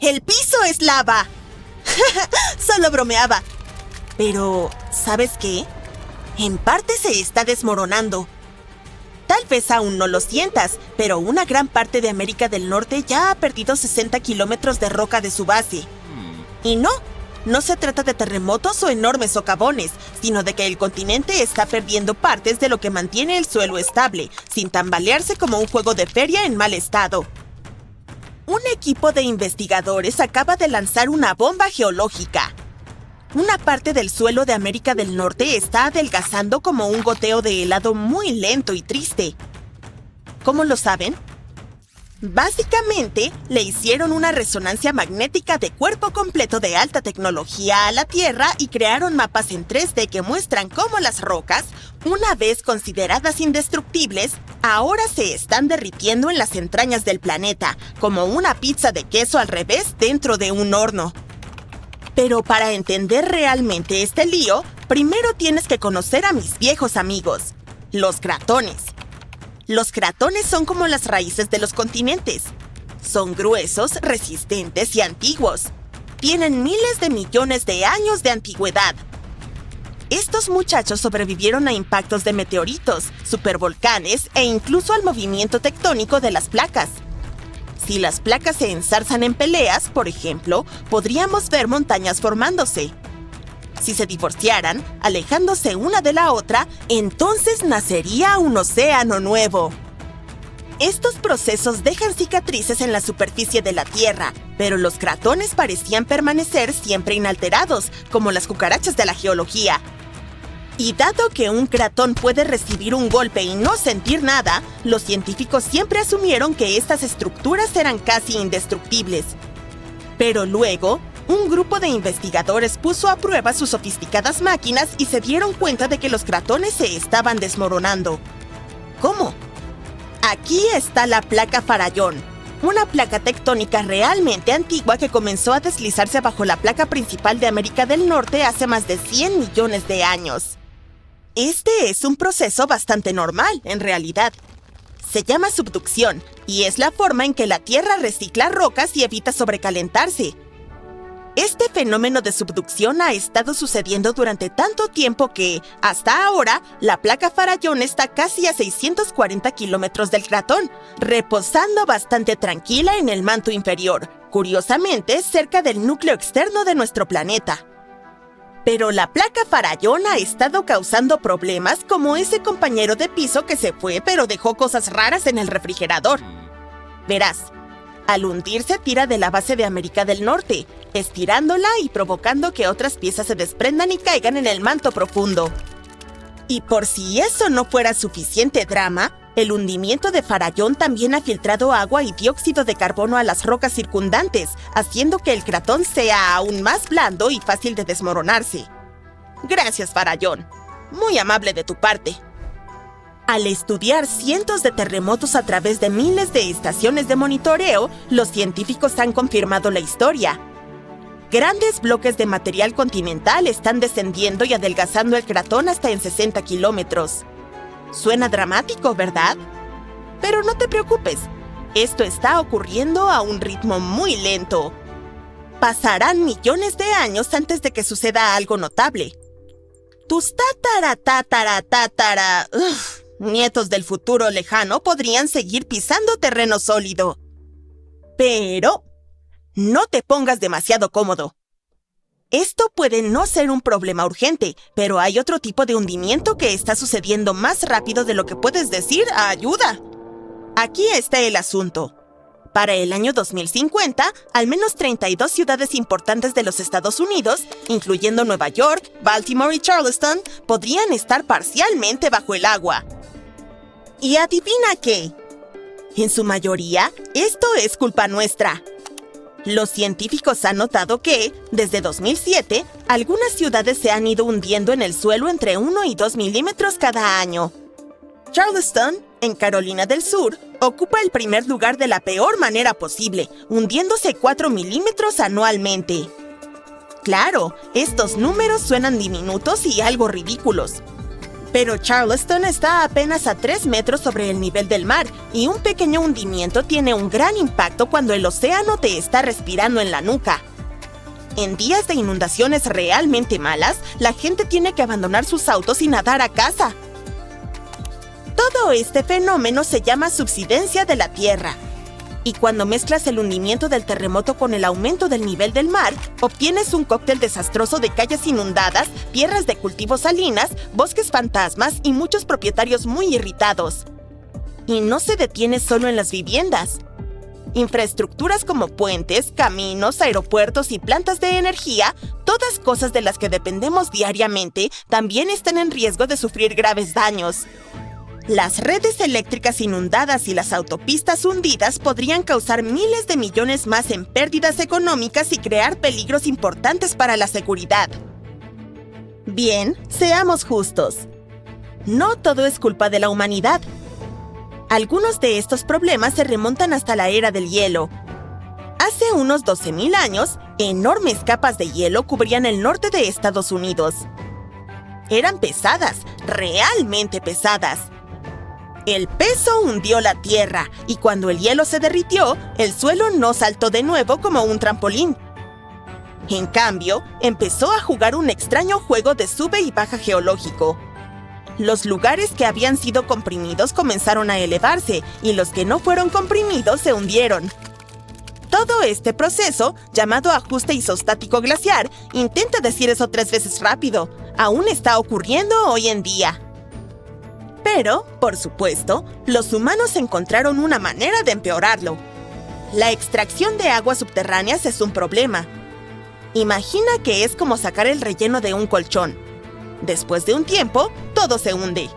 ¡El piso es lava! Solo bromeaba. Pero, ¿sabes qué? En parte se está desmoronando. Tal vez aún no lo sientas, pero una gran parte de América del Norte ya ha perdido 60 kilómetros de roca de su base. Y no se trata de terremotos o enormes socavones, sino de que el continente está perdiendo partes de lo que mantiene el suelo estable, sin tambalearse como un juego de feria en mal estado. Un equipo de investigadores acaba de lanzar una bomba geológica. Una parte del suelo de América del Norte está adelgazando como un goteo de helado muy lento y triste. ¿Cómo lo saben? Básicamente, le hicieron una resonancia magnética de cuerpo completo de alta tecnología a la Tierra y crearon mapas en 3D que muestran cómo las rocas, una vez consideradas indestructibles, ahora se están derritiendo en las entrañas del planeta, como una pizza de queso al revés dentro de un horno. Pero para entender realmente este lío, primero tienes que conocer a mis viejos amigos, los cratones. Los cratones son como las raíces de los continentes. Son gruesos, resistentes y antiguos. Tienen miles de millones de años de antigüedad. Estos muchachos sobrevivieron a impactos de meteoritos, supervolcanes e incluso al movimiento tectónico de las placas. Si las placas se enzarzan en peleas, por ejemplo, podríamos ver montañas formándose. Si se divorciaran, alejándose una de la otra, entonces nacería un océano nuevo. Estos procesos dejan cicatrices en la superficie de la Tierra, pero los cratones parecían permanecer siempre inalterados, como las cucarachas de la geología. Y dado que un cratón puede recibir un golpe y no sentir nada, los científicos siempre asumieron que estas estructuras eran casi indestructibles. Pero luego, un grupo de investigadores puso a prueba sus sofisticadas máquinas y se dieron cuenta de que los cratones se estaban desmoronando. ¿Cómo? Aquí está la placa Farallón, una placa tectónica realmente antigua que comenzó a deslizarse bajo la placa principal de América del Norte hace más de 100 millones de años. Este es un proceso bastante normal, en realidad. Se llama subducción y es la forma en que la Tierra recicla rocas y evita sobrecalentarse. Este fenómeno de subducción ha estado sucediendo durante tanto tiempo que, hasta ahora, la placa Farallón está casi a 640 kilómetros del cratón, reposando bastante tranquila en el manto inferior, curiosamente cerca del núcleo externo de nuestro planeta. Pero la placa Farallón ha estado causando problemas como ese compañero de piso que se fue pero dejó cosas raras en el refrigerador. Verás, al hundirse tira de la base de América del Norte, estirándola y provocando que otras piezas se desprendan y caigan en el manto profundo. Y por si eso no fuera suficiente drama, el hundimiento de Farallón también ha filtrado agua y dióxido de carbono a las rocas circundantes, haciendo que el cratón sea aún más blando y fácil de desmoronarse. Gracias, Farallón. Muy amable de tu parte. Al estudiar cientos de terremotos a través de miles de estaciones de monitoreo, los científicos han confirmado la historia. Grandes bloques de material continental están descendiendo y adelgazando el cratón hasta en 60 kilómetros. Suena dramático, ¿verdad? Pero no te preocupes, esto está ocurriendo a un ritmo muy lento. Pasarán millones de años antes de que suceda algo notable. Tus nietos del futuro lejano podrían seguir pisando terreno sólido. Pero no te pongas demasiado cómodo. Esto puede no ser un problema urgente, pero hay otro tipo de hundimiento que está sucediendo más rápido de lo que puedes decir ¡ayuda! Aquí está el asunto. Para el año 2050, al menos 32 ciudades importantes de los Estados Unidos, incluyendo Nueva York, Baltimore y Charleston, podrían estar parcialmente bajo el agua. ¿Y adivina qué? En su mayoría, esto es culpa nuestra. Los científicos han notado que, desde 2007, algunas ciudades se han ido hundiendo en el suelo entre 1 y 2 milímetros cada año. Charleston, en Carolina del Sur, ocupa el primer lugar de la peor manera posible, hundiéndose 4 milímetros anualmente. Claro, estos números suenan diminutos y algo ridículos. Pero Charleston está apenas a 3 metros sobre el nivel del mar, y un pequeño hundimiento tiene un gran impacto cuando el océano te está respirando en la nuca. En días de inundaciones realmente malas, la gente tiene que abandonar sus autos y nadar a casa. Todo este fenómeno se llama subsidencia de la Tierra. Y cuando mezclas el hundimiento del terremoto con el aumento del nivel del mar, obtienes un cóctel desastroso de calles inundadas, tierras de cultivo salinas, bosques fantasmas y muchos propietarios muy irritados. Y no se detiene solo en las viviendas. Infraestructuras como puentes, caminos, aeropuertos y plantas de energía, todas cosas de las que dependemos diariamente, también están en riesgo de sufrir graves daños. Las redes eléctricas inundadas y las autopistas hundidas podrían causar miles de millones más en pérdidas económicas y crear peligros importantes para la seguridad. Bien, seamos justos. No todo es culpa de la humanidad. Algunos de estos problemas se remontan hasta la era del hielo. Hace unos 12.000 años, enormes capas de hielo cubrían el norte de Estados Unidos. Eran pesadas, realmente pesadas. El peso hundió la tierra, y cuando el hielo se derritió, el suelo no saltó de nuevo como un trampolín. En cambio, empezó a jugar un extraño juego de sube y baja geológico. Los lugares que habían sido comprimidos comenzaron a elevarse, y los que no fueron comprimidos se hundieron. Todo este proceso, llamado ajuste isostático glaciar, intenta decir eso 3 veces rápido, aún está ocurriendo hoy en día. Pero, por supuesto, los humanos encontraron una manera de empeorarlo. La extracción de aguas subterráneas es un problema. Imagina que es como sacar el relleno de un colchón. Después de un tiempo, todo se hunde.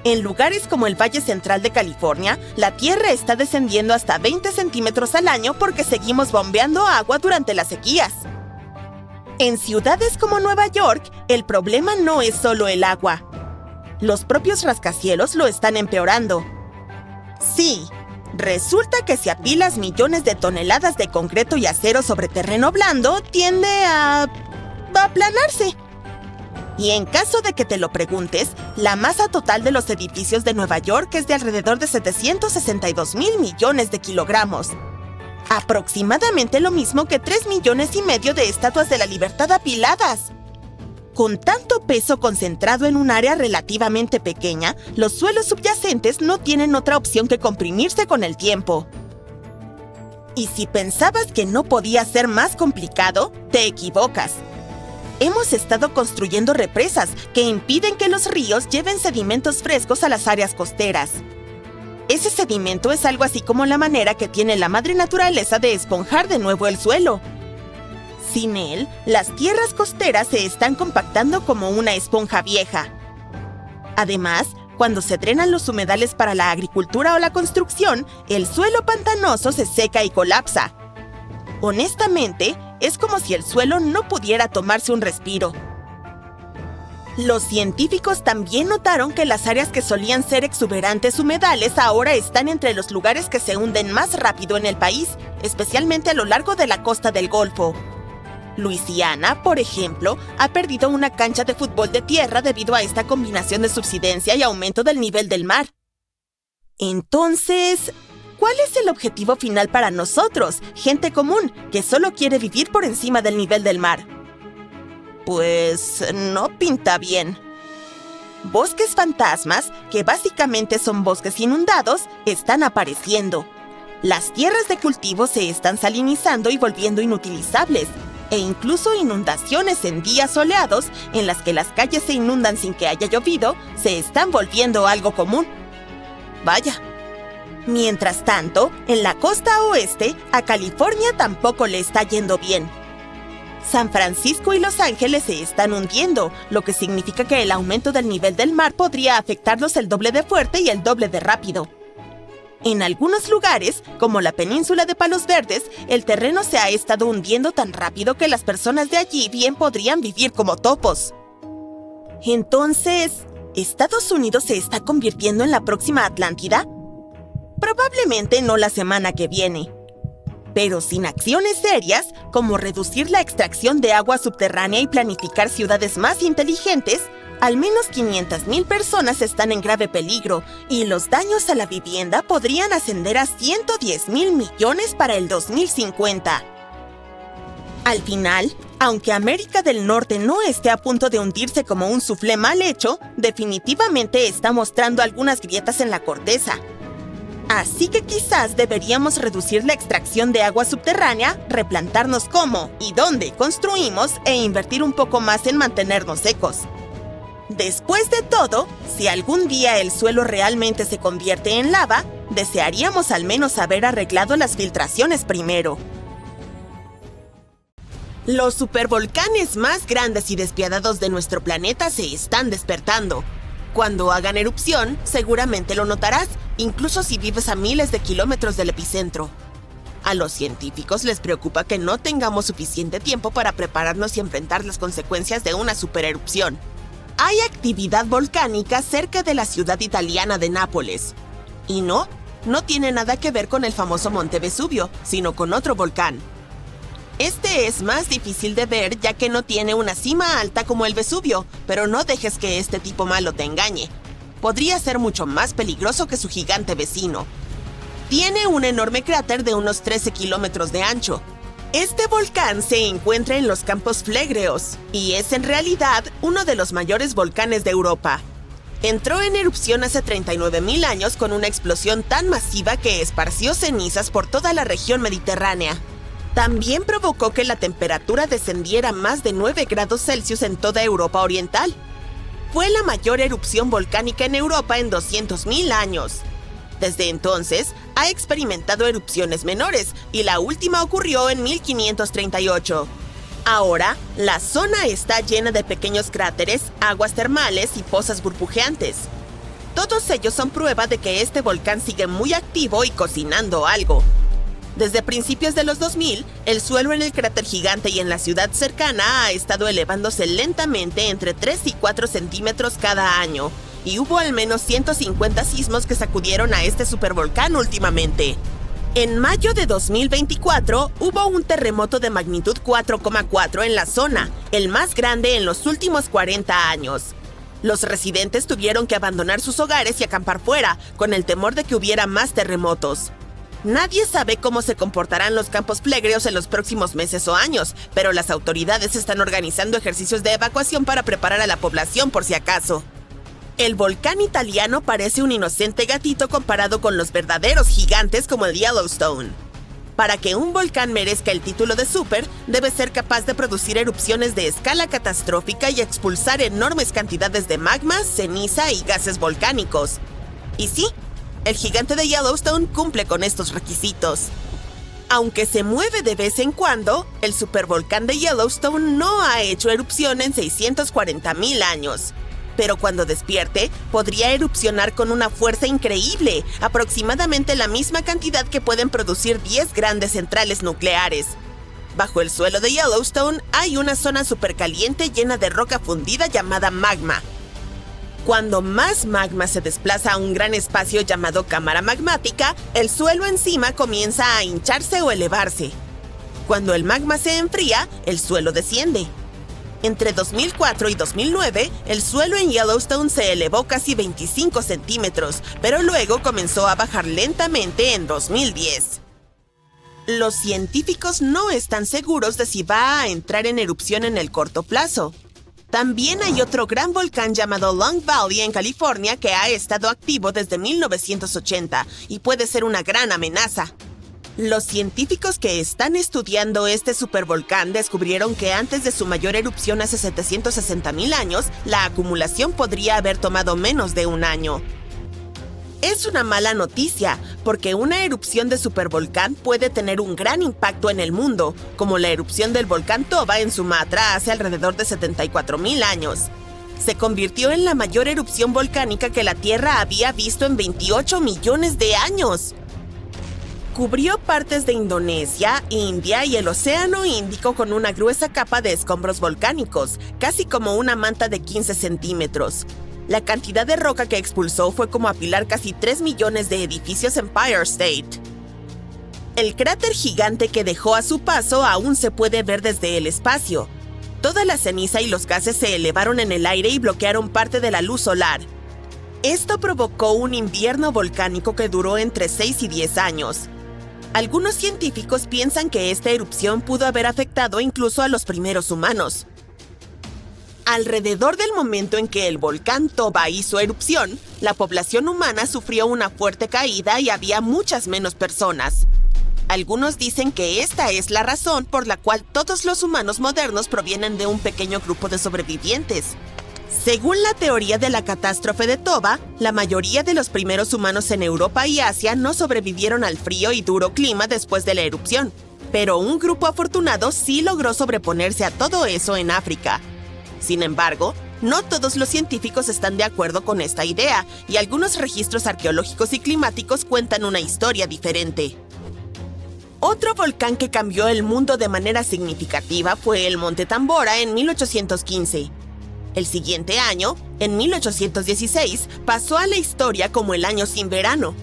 En lugares como el Valle Central de California, la tierra está descendiendo hasta 20 centímetros al año porque seguimos bombeando agua durante las sequías. En ciudades como Nueva York, el problema no es solo el agua. Los propios rascacielos lo están empeorando. Sí, resulta que si apilas millones de toneladas de concreto y acero sobre terreno blando, tiende a aplanarse. Y en caso de que te lo preguntes, la masa total de los edificios de Nueva York es de alrededor de 762.000 millones de kilogramos. Aproximadamente lo mismo que 3,5 millones de estatuas de la libertad apiladas. Con tanto peso concentrado en un área relativamente pequeña, los suelos subyacentes no tienen otra opción que comprimirse con el tiempo. Y si pensabas que no podía ser más complicado, te equivocas. Hemos estado construyendo represas que impiden que los ríos lleven sedimentos frescos a las áreas costeras. Ese sedimento es algo así como la manera que tiene la madre naturaleza de esponjar de nuevo el suelo. Sin él, las tierras costeras se están compactando como una esponja vieja. Además, cuando se drenan los humedales para la agricultura o la construcción, el suelo pantanoso se seca y colapsa. Honestamente, es como si el suelo no pudiera tomarse un respiro. Los científicos también notaron que las áreas que solían ser exuberantes humedales ahora están entre los lugares que se hunden más rápido en el país, especialmente a lo largo de la costa del Golfo. Luisiana, por ejemplo, ha perdido una cancha de fútbol de tierra debido a esta combinación de subsidencia y aumento del nivel del mar. Entonces, ¿cuál es el objetivo final para nosotros, gente común, que solo quiere vivir por encima del nivel del mar? Pues no pinta bien. Bosques fantasmas, que básicamente son bosques inundados, están apareciendo. Las tierras de cultivo se están salinizando y volviendo inutilizables, e incluso inundaciones en días soleados en las que las calles se inundan sin que haya llovido, se están volviendo algo común. Vaya. Mientras tanto, en la costa oeste, a California tampoco le está yendo bien. San Francisco y Los Ángeles se están hundiendo, lo que significa que el aumento del nivel del mar podría afectarlos el doble de fuerte y el doble de rápido. En algunos lugares, como la península de Palos Verdes, el terreno se ha estado hundiendo tan rápido que las personas de allí bien podrían vivir como topos. Entonces, ¿Estados Unidos se está convirtiendo en la próxima Atlántida? Probablemente no la semana que viene. Pero sin acciones serias, como reducir la extracción de agua subterránea y planificar ciudades más inteligentes, Al menos 500,000 personas están en grave peligro y los daños a la vivienda podrían ascender a 110,000 millones para el 2050. Al final, aunque América del Norte no esté a punto de hundirse como un suflé mal hecho, definitivamente está mostrando algunas grietas en la corteza. Así que quizás deberíamos reducir la extracción de agua subterránea, replantarnos cómo y dónde construimos e invertir un poco más en mantenernos secos. Después de todo, si algún día el suelo realmente se convierte en lava, desearíamos al menos haber arreglado las filtraciones primero. Los supervolcanes más grandes y despiadados de nuestro planeta se están despertando. Cuando hagan erupción, seguramente lo notarás, incluso si vives a miles de kilómetros del epicentro. A los científicos les preocupa que no tengamos suficiente tiempo para prepararnos y enfrentar las consecuencias de una supererupción. Hay actividad volcánica cerca de la ciudad italiana de Nápoles. Y no tiene nada que ver con el famoso Monte Vesubio, sino con otro volcán. Este es más difícil de ver ya que no tiene una cima alta como el Vesubio, pero no dejes que este tipo malo te engañe. Podría ser mucho más peligroso que su gigante vecino. Tiene un enorme cráter de unos 13 kilómetros de ancho. Este volcán se encuentra en los Campos Flegreos y es en realidad uno de los mayores volcanes de Europa. Entró en erupción hace 39,000 años con una explosión tan masiva que esparció cenizas por toda la región mediterránea. También provocó que la temperatura descendiera más de 9 grados Celsius en toda Europa Oriental. Fue la mayor erupción volcánica en Europa en 200,000 años. Desde entonces, ha experimentado erupciones menores y la última ocurrió en 1538. Ahora, la zona está llena de pequeños cráteres, aguas termales y pozas burbujeantes. Todos ellos son prueba de que este volcán sigue muy activo y cocinando algo. Desde principios de los 2000, el suelo en el cráter gigante y en la ciudad cercana ha estado elevándose lentamente entre 3 y 4 centímetros cada año, y hubo al menos 150 sismos que sacudieron a este supervolcán últimamente. En mayo de 2024, hubo un terremoto de magnitud 4,4 en la zona, el más grande en los últimos 40 años. Los residentes tuvieron que abandonar sus hogares y acampar fuera, con el temor de que hubiera más terremotos. Nadie sabe cómo se comportarán los campos flegreos en los próximos meses o años, pero las autoridades están organizando ejercicios de evacuación para preparar a la población por si acaso. El volcán italiano parece un inocente gatito comparado con los verdaderos gigantes como el Yellowstone. Para que un volcán merezca el título de super, debe ser capaz de producir erupciones de escala catastrófica y expulsar enormes cantidades de magma, ceniza y gases volcánicos. Y sí, el gigante de Yellowstone cumple con estos requisitos. Aunque se mueve de vez en cuando, el supervolcán de Yellowstone no ha hecho erupción en 640,000 años. Pero cuando despierte, podría erupcionar con una fuerza increíble, aproximadamente la misma cantidad que pueden producir 10 grandes centrales nucleares. Bajo el suelo de Yellowstone hay una zona supercaliente llena de roca fundida llamada magma. Cuando más magma se desplaza a un gran espacio llamado cámara magmática, el suelo encima comienza a hincharse o elevarse. Cuando el magma se enfría, el suelo desciende. Entre 2004 y 2009, el suelo en Yellowstone se elevó casi 25 centímetros, pero luego comenzó a bajar lentamente en 2010. Los científicos no están seguros de si va a entrar en erupción en el corto plazo. También hay otro gran volcán llamado Long Valley en California que ha estado activo desde 1980 y puede ser una gran amenaza. Los científicos que están estudiando este supervolcán descubrieron que antes de su mayor erupción hace 760,000 años, la acumulación podría haber tomado menos de un año. Es una mala noticia, porque una erupción de supervolcán puede tener un gran impacto en el mundo, como la erupción del volcán Toba en Sumatra hace alrededor de 74,000 años. Se convirtió en la mayor erupción volcánica que la Tierra había visto en 28 millones de años. Cubrió partes de Indonesia, India y el Océano Índico con una gruesa capa de escombros volcánicos, casi como una manta de 15 centímetros. La cantidad de roca que expulsó fue como apilar casi 3 millones de edificios en Empire State. El cráter gigante que dejó a su paso aún se puede ver desde el espacio. Toda la ceniza y los gases se elevaron en el aire y bloquearon parte de la luz solar. Esto provocó un invierno volcánico que duró entre 6 y 10 años. Algunos científicos piensan que esta erupción pudo haber afectado incluso a los primeros humanos. Alrededor del momento en que el volcán Toba hizo erupción, la población humana sufrió una fuerte caída y había muchas menos personas. Algunos dicen que esta es la razón por la cual todos los humanos modernos provienen de un pequeño grupo de sobrevivientes. Según la teoría de la catástrofe de Toba, la mayoría de los primeros humanos en Europa y Asia no sobrevivieron al frío y duro clima después de la erupción, pero un grupo afortunado sí logró sobreponerse a todo eso en África. Sin embargo, no todos los científicos están de acuerdo con esta idea, y algunos registros arqueológicos y climáticos cuentan una historia diferente. Otro volcán que cambió el mundo de manera significativa fue el Monte Tambora en 1815. El siguiente año, en 1816, pasó a la historia como el año sin verano.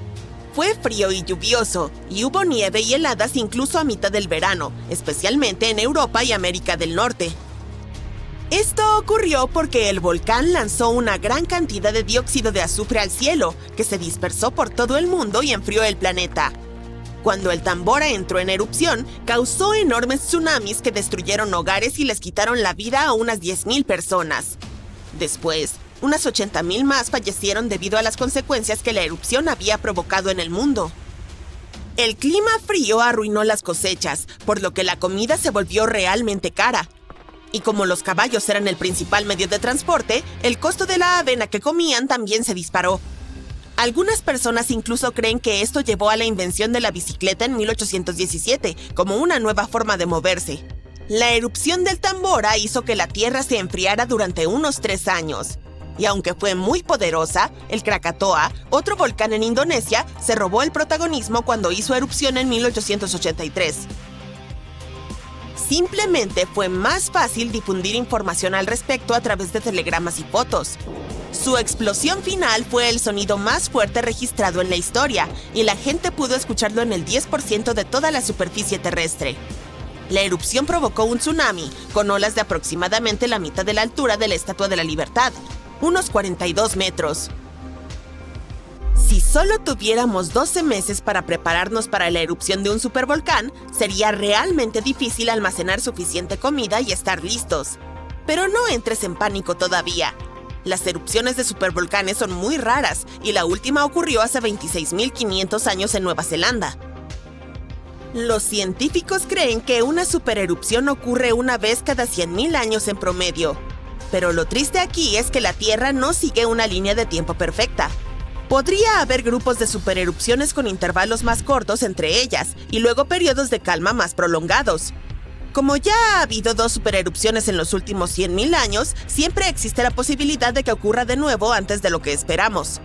Fue frío y lluvioso, y hubo nieve y heladas incluso a mitad del verano, especialmente en Europa y América del Norte. Esto ocurrió porque el volcán lanzó una gran cantidad de dióxido de azufre al cielo, que se dispersó por todo el mundo y enfrió el planeta. Cuando el Tambora entró en erupción, causó enormes tsunamis que destruyeron hogares y les quitaron la vida a unas 10,000 personas. Después, unas 80,000 más fallecieron debido a las consecuencias que la erupción había provocado en el mundo. El clima frío arruinó las cosechas, por lo que la comida se volvió realmente cara. Y como los caballos eran el principal medio de transporte, el costo de la avena que comían también se disparó. Algunas personas incluso creen que esto llevó a la invención de la bicicleta en 1817, como una nueva forma de moverse. La erupción del Tambora hizo que la Tierra se enfriara durante unos 3 años. Y aunque fue muy poderosa, el Krakatoa, otro volcán en Indonesia, se robó el protagonismo cuando hizo erupción en 1883. Simplemente fue más fácil difundir información al respecto a través de telegramas y fotos. Su explosión final fue el sonido más fuerte registrado en la historia, y la gente pudo escucharlo en el 10% de toda la superficie terrestre. La erupción provocó un tsunami, con olas de aproximadamente la mitad de la altura de la Estatua de la Libertad, unos 42 metros. Si solo tuviéramos 12 meses para prepararnos para la erupción de un supervolcán, sería realmente difícil almacenar suficiente comida y estar listos. Pero no entres en pánico todavía. Las erupciones de supervolcanes son muy raras, y la última ocurrió hace 26,500 años en Nueva Zelanda. Los científicos creen que una supererupción ocurre una vez cada 100,000 años en promedio. Pero lo triste aquí es que la Tierra no sigue una línea de tiempo perfecta. Podría haber grupos de supererupciones con intervalos más cortos entre ellas, y luego periodos de calma más prolongados. Como ya ha habido 2 supererupciones en los últimos 100,000 años, siempre existe la posibilidad de que ocurra de nuevo antes de lo que esperamos.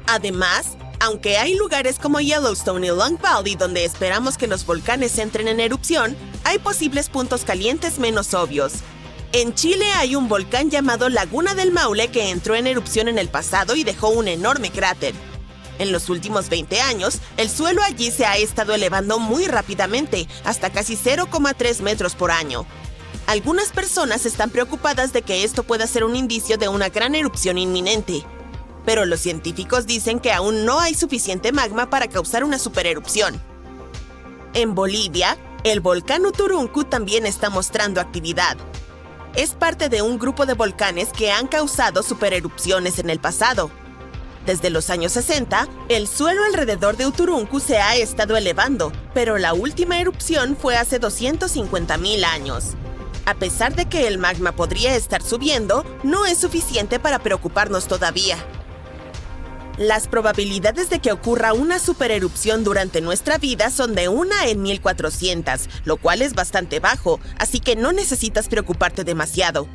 Además, aunque hay lugares como Yellowstone y Long Valley donde esperamos que los volcanes entren en erupción, hay posibles puntos calientes menos obvios. En Chile hay un volcán llamado Laguna del Maule que entró en erupción en el pasado y dejó un enorme cráter. En los últimos 20 años, el suelo allí se ha estado elevando muy rápidamente, hasta casi 0,3 metros por año. Algunas personas están preocupadas de que esto pueda ser un indicio de una gran erupción inminente. Pero los científicos dicen que aún no hay suficiente magma para causar una supererupción. En Bolivia, el volcán Uturuncu también está mostrando actividad. Es parte de un grupo de volcanes que han causado supererupciones en el pasado. Desde los años 60, el suelo alrededor de Uturuncu se ha estado elevando, pero la última erupción fue hace 250,000 años. A pesar de que el magma podría estar subiendo, no es suficiente para preocuparnos todavía. Las probabilidades de que ocurra una supererupción durante nuestra vida son de 1 en 1400, lo cual es bastante bajo, así que no necesitas preocuparte demasiado.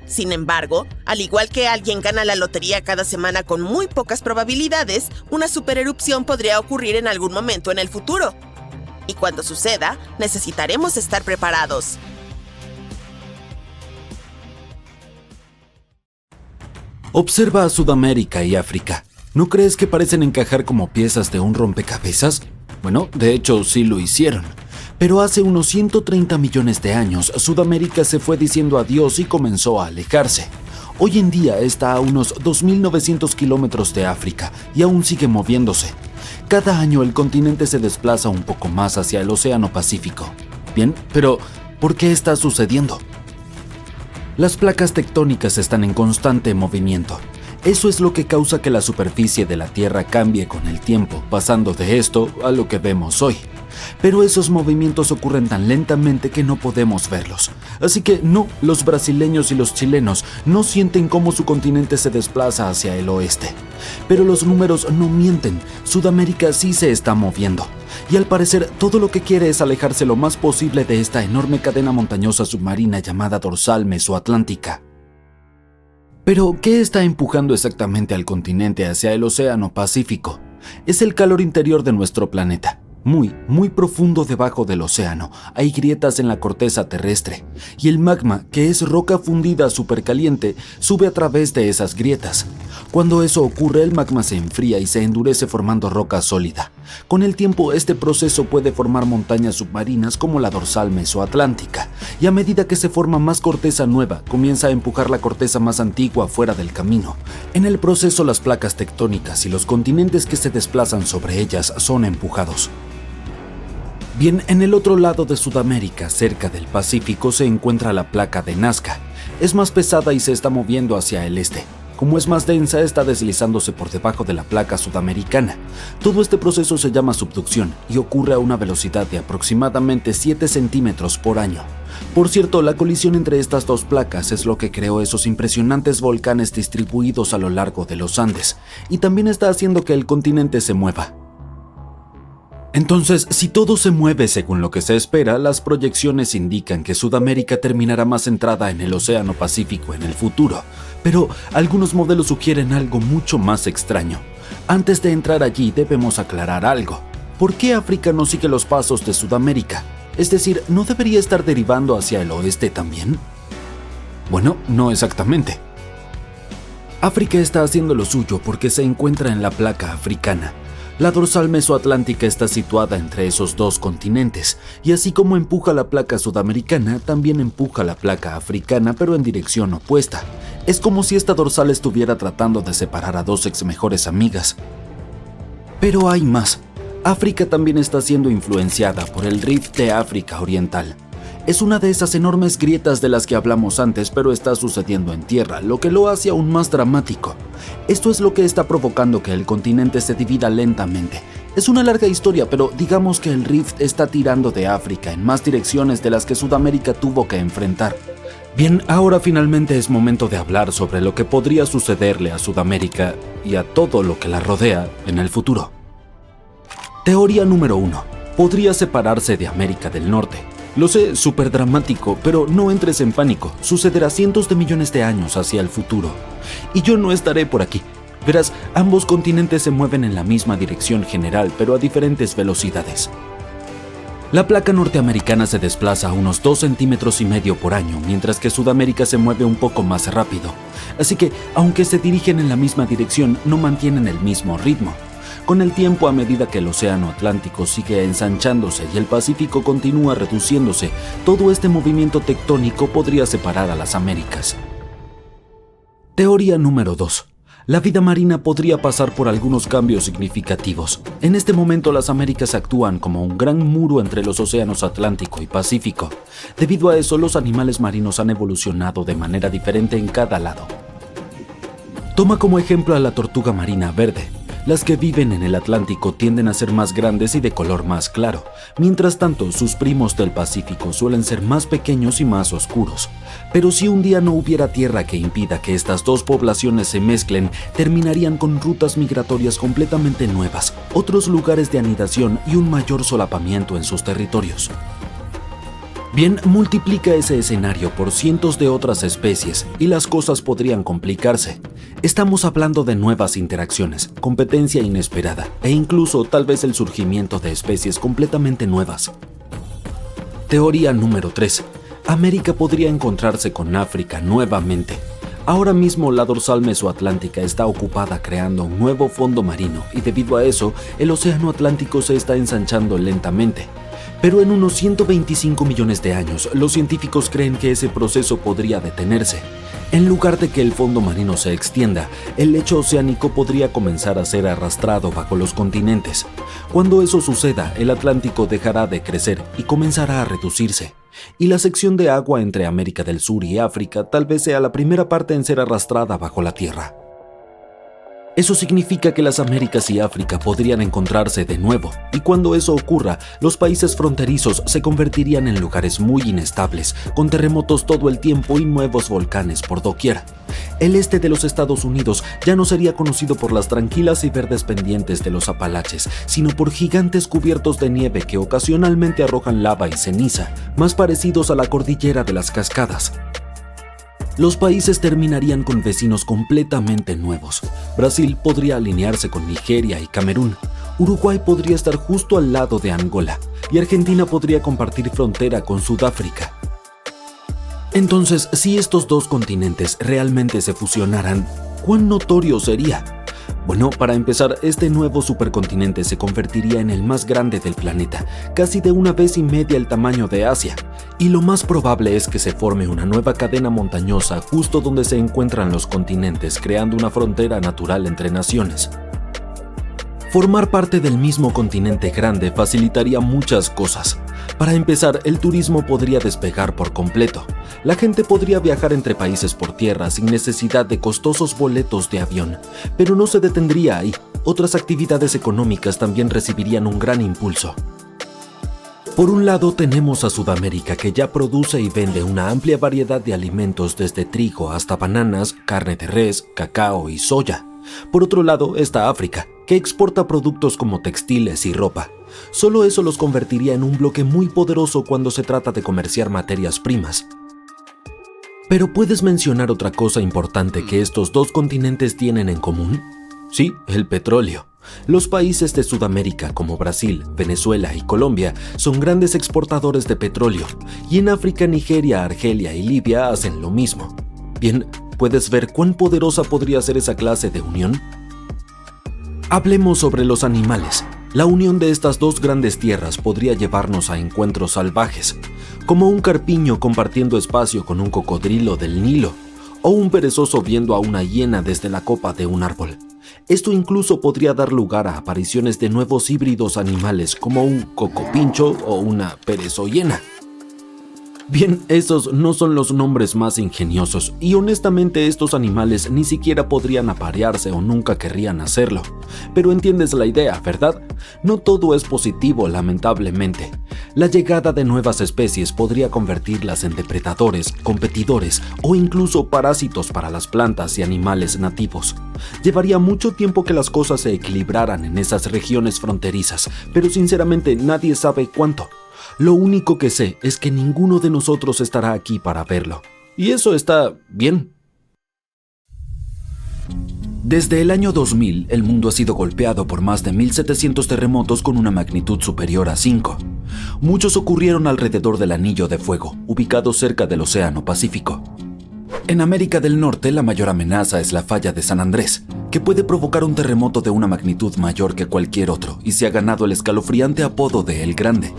Sin embargo, al igual que alguien gana la lotería cada semana con muy pocas probabilidades, una supererupción podría ocurrir en algún momento en el futuro. Y cuando suceda, necesitaremos estar preparados. Observa a Sudamérica y África. ¿No crees que parecen encajar como piezas de un rompecabezas? Bueno, de hecho sí lo hicieron. Pero hace unos 130 millones de años, Sudamérica se fue diciendo adiós y comenzó a alejarse. Hoy en día está a unos 2.900 kilómetros de África y aún sigue moviéndose. Cada año el continente se desplaza un poco más hacia el Océano Pacífico. Bien, pero ¿por qué está sucediendo? Las placas tectónicas están en constante movimiento. Eso es lo que causa que la superficie de la Tierra cambie con el tiempo, pasando de esto a lo que vemos hoy. Pero esos movimientos ocurren tan lentamente que no podemos verlos. Así que no, los brasileños y los chilenos no sienten cómo su continente se desplaza hacia el oeste. Pero los números no mienten, Sudamérica sí se está moviendo. Y al parecer todo lo que quiere es alejarse lo más posible de esta enorme cadena montañosa submarina llamada dorsal mesoatlántica. Pero, ¿qué está empujando exactamente al continente hacia el Océano Pacífico? Es el calor interior de nuestro planeta. Muy profundo debajo del océano, hay grietas en la corteza terrestre, y el magma, que es roca fundida supercaliente, sube a través de esas grietas. Cuando eso ocurre, el magma se enfría y se endurece formando roca sólida. Con el tiempo, este proceso puede formar montañas submarinas como la dorsal mesoatlántica, y a medida que se forma más corteza nueva, comienza a empujar la corteza más antigua fuera del camino. En el proceso, las placas tectónicas y los continentes que se desplazan sobre ellas son empujados. Bien, en el otro lado de Sudamérica, cerca del Pacífico, se encuentra la placa de Nazca. Es más pesada y se está moviendo hacia el este. Como es más densa, está deslizándose por debajo de la placa sudamericana. Todo este proceso se llama subducción y ocurre a una velocidad de aproximadamente 7 centímetros por año. Por cierto, la colisión entre estas dos placas es lo que creó esos impresionantes volcanes distribuidos a lo largo de los Andes, y también está haciendo que el continente se mueva. Entonces, si todo se mueve según lo que se espera, las proyecciones indican que Sudamérica terminará más centrada en el Océano Pacífico en el futuro. Pero algunos modelos sugieren algo mucho más extraño. Antes de entrar allí, debemos aclarar algo. ¿Por qué África no sigue los pasos de Sudamérica? Es decir, ¿no debería estar derivando hacia el oeste también? Bueno, no exactamente. África está haciendo lo suyo porque se encuentra en la placa africana. La dorsal mesoatlántica está situada entre esos dos continentes, y así como empuja la placa sudamericana, también empuja la placa africana, pero en dirección opuesta. Es como si esta dorsal estuviera tratando de separar a dos ex mejores amigas. Pero hay más. África también está siendo influenciada por el Rift de África Oriental. Es una de esas enormes grietas de las que hablamos antes, pero está sucediendo en tierra, lo que lo hace aún más dramático. Esto es lo que está provocando que el continente se divida lentamente. Es una larga historia, pero digamos que el Rift está tirando de África en más direcciones de las que Sudamérica tuvo que enfrentar. Bien, ahora finalmente es momento de hablar sobre lo que podría sucederle a Sudamérica y a todo lo que la rodea en el futuro. Teoría número 1. Podría separarse de América del Norte. Lo sé, súper dramático, pero no entres en pánico. Sucederá cientos de millones de años hacia el futuro. Y yo no estaré por aquí. Verás, ambos continentes se mueven en la misma dirección general, pero a diferentes velocidades. La placa norteamericana se desplaza a unos 2,5 centímetros por año, mientras que Sudamérica se mueve un poco más rápido. Así que, aunque se dirigen en la misma dirección, no mantienen el mismo ritmo. Con el tiempo, a medida que el Océano Atlántico sigue ensanchándose y el Pacífico continúa reduciéndose, todo este movimiento tectónico podría separar a las Américas. Teoría número 2. La vida marina podría pasar por algunos cambios significativos. En este momento, las Américas actúan como un gran muro entre los océanos Atlántico y Pacífico. Debido a eso, los animales marinos han evolucionado de manera diferente en cada lado. Toma como ejemplo a la tortuga marina verde. Las que viven en el Atlántico tienden a ser más grandes y de color más claro. Mientras tanto, sus primos del Pacífico suelen ser más pequeños y más oscuros. Pero si un día no hubiera tierra que impida que estas dos poblaciones se mezclen, terminarían con rutas migratorias completamente nuevas, otros lugares de anidación y un mayor solapamiento en sus territorios. Bien, multiplica ese escenario por cientos de otras especies y las cosas podrían complicarse. Estamos hablando de nuevas interacciones, competencia inesperada e incluso tal vez el surgimiento de especies completamente nuevas. Teoría número 3. América podría encontrarse con África nuevamente. Ahora mismo la dorsal mesoatlántica está ocupada creando un nuevo fondo marino y debido a eso, el océano Atlántico se está ensanchando lentamente. Pero en unos 125 millones de años, los científicos creen que ese proceso podría detenerse. En lugar de que el fondo marino se extienda, el lecho oceánico podría comenzar a ser arrastrado bajo los continentes. Cuando eso suceda, el Atlántico dejará de crecer y comenzará a reducirse. Y la sección de agua entre América del Sur y África tal vez sea la primera parte en ser arrastrada bajo la Tierra. Eso significa que las Américas y África podrían encontrarse de nuevo, y cuando eso ocurra, los países fronterizos se convertirían en lugares muy inestables, con terremotos todo el tiempo y nuevos volcanes por doquier. El este de los Estados Unidos ya no sería conocido por las tranquilas y verdes pendientes de los Apalaches, sino por gigantes cubiertos de nieve que ocasionalmente arrojan lava y ceniza, más parecidos a la cordillera de las Cascadas. Los países terminarían con vecinos completamente nuevos. Brasil podría alinearse con Nigeria y Camerún. Uruguay podría estar justo al lado de Angola y Argentina podría compartir frontera con Sudáfrica. Entonces, si estos dos continentes realmente se fusionaran, ¿cuán notorio sería? Bueno, para empezar, este nuevo supercontinente se convertiría en el más grande del planeta, casi de 1,5 veces el tamaño de Asia. Y lo más probable es que se forme una nueva cadena montañosa justo donde se encuentran los continentes, creando una frontera natural entre naciones. Formar parte del mismo continente grande facilitaría muchas cosas. Para empezar, el turismo podría despegar por completo. La gente podría viajar entre países por tierra sin necesidad de costosos boletos de avión, pero no se detendría ahí. Otras actividades económicas también recibirían un gran impulso. Por un lado tenemos a Sudamérica, que ya produce y vende una amplia variedad de alimentos desde trigo hasta bananas, carne de res, cacao y soya. Por otro lado está África, que exporta productos como textiles y ropa. Solo eso los convertiría en un bloque muy poderoso cuando se trata de comerciar materias primas. ¿Pero puedes mencionar otra cosa importante que estos dos continentes tienen en común? Sí, el petróleo. Los países de Sudamérica como Brasil, Venezuela y Colombia son grandes exportadores de petróleo, y en África, Nigeria, Argelia y Libia hacen lo mismo. Bien, ¿puedes ver cuán poderosa podría ser esa clase de unión? Hablemos sobre los animales. La unión de estas dos grandes tierras podría llevarnos a encuentros salvajes, como un carpiño compartiendo espacio con un cocodrilo del Nilo, o un perezoso viendo a una hiena desde la copa de un árbol. Esto incluso podría dar lugar a apariciones de nuevos híbridos animales como un cocopincho o una perezohiena. Bien, esos no son los nombres más ingeniosos y honestamente estos animales ni siquiera podrían aparearse o nunca querrían hacerlo. Pero entiendes la idea, ¿verdad? No todo es positivo, lamentablemente. La llegada de nuevas especies podría convertirlas en depredadores, competidores o incluso parásitos para las plantas y animales nativos. Llevaría mucho tiempo que las cosas se equilibraran en esas regiones fronterizas, pero sinceramente nadie sabe cuánto. Lo único que sé es que ninguno de nosotros estará aquí para verlo. Y eso está bien. Desde el año 2000, el mundo ha sido golpeado por más de 1.700 terremotos con una magnitud superior a 5. Muchos ocurrieron alrededor del Anillo de Fuego, ubicado cerca del Océano Pacífico. En América del Norte, la mayor amenaza es la falla de San Andrés, que puede provocar un terremoto de una magnitud mayor que cualquier otro y se ha ganado el escalofriante apodo de El Grande.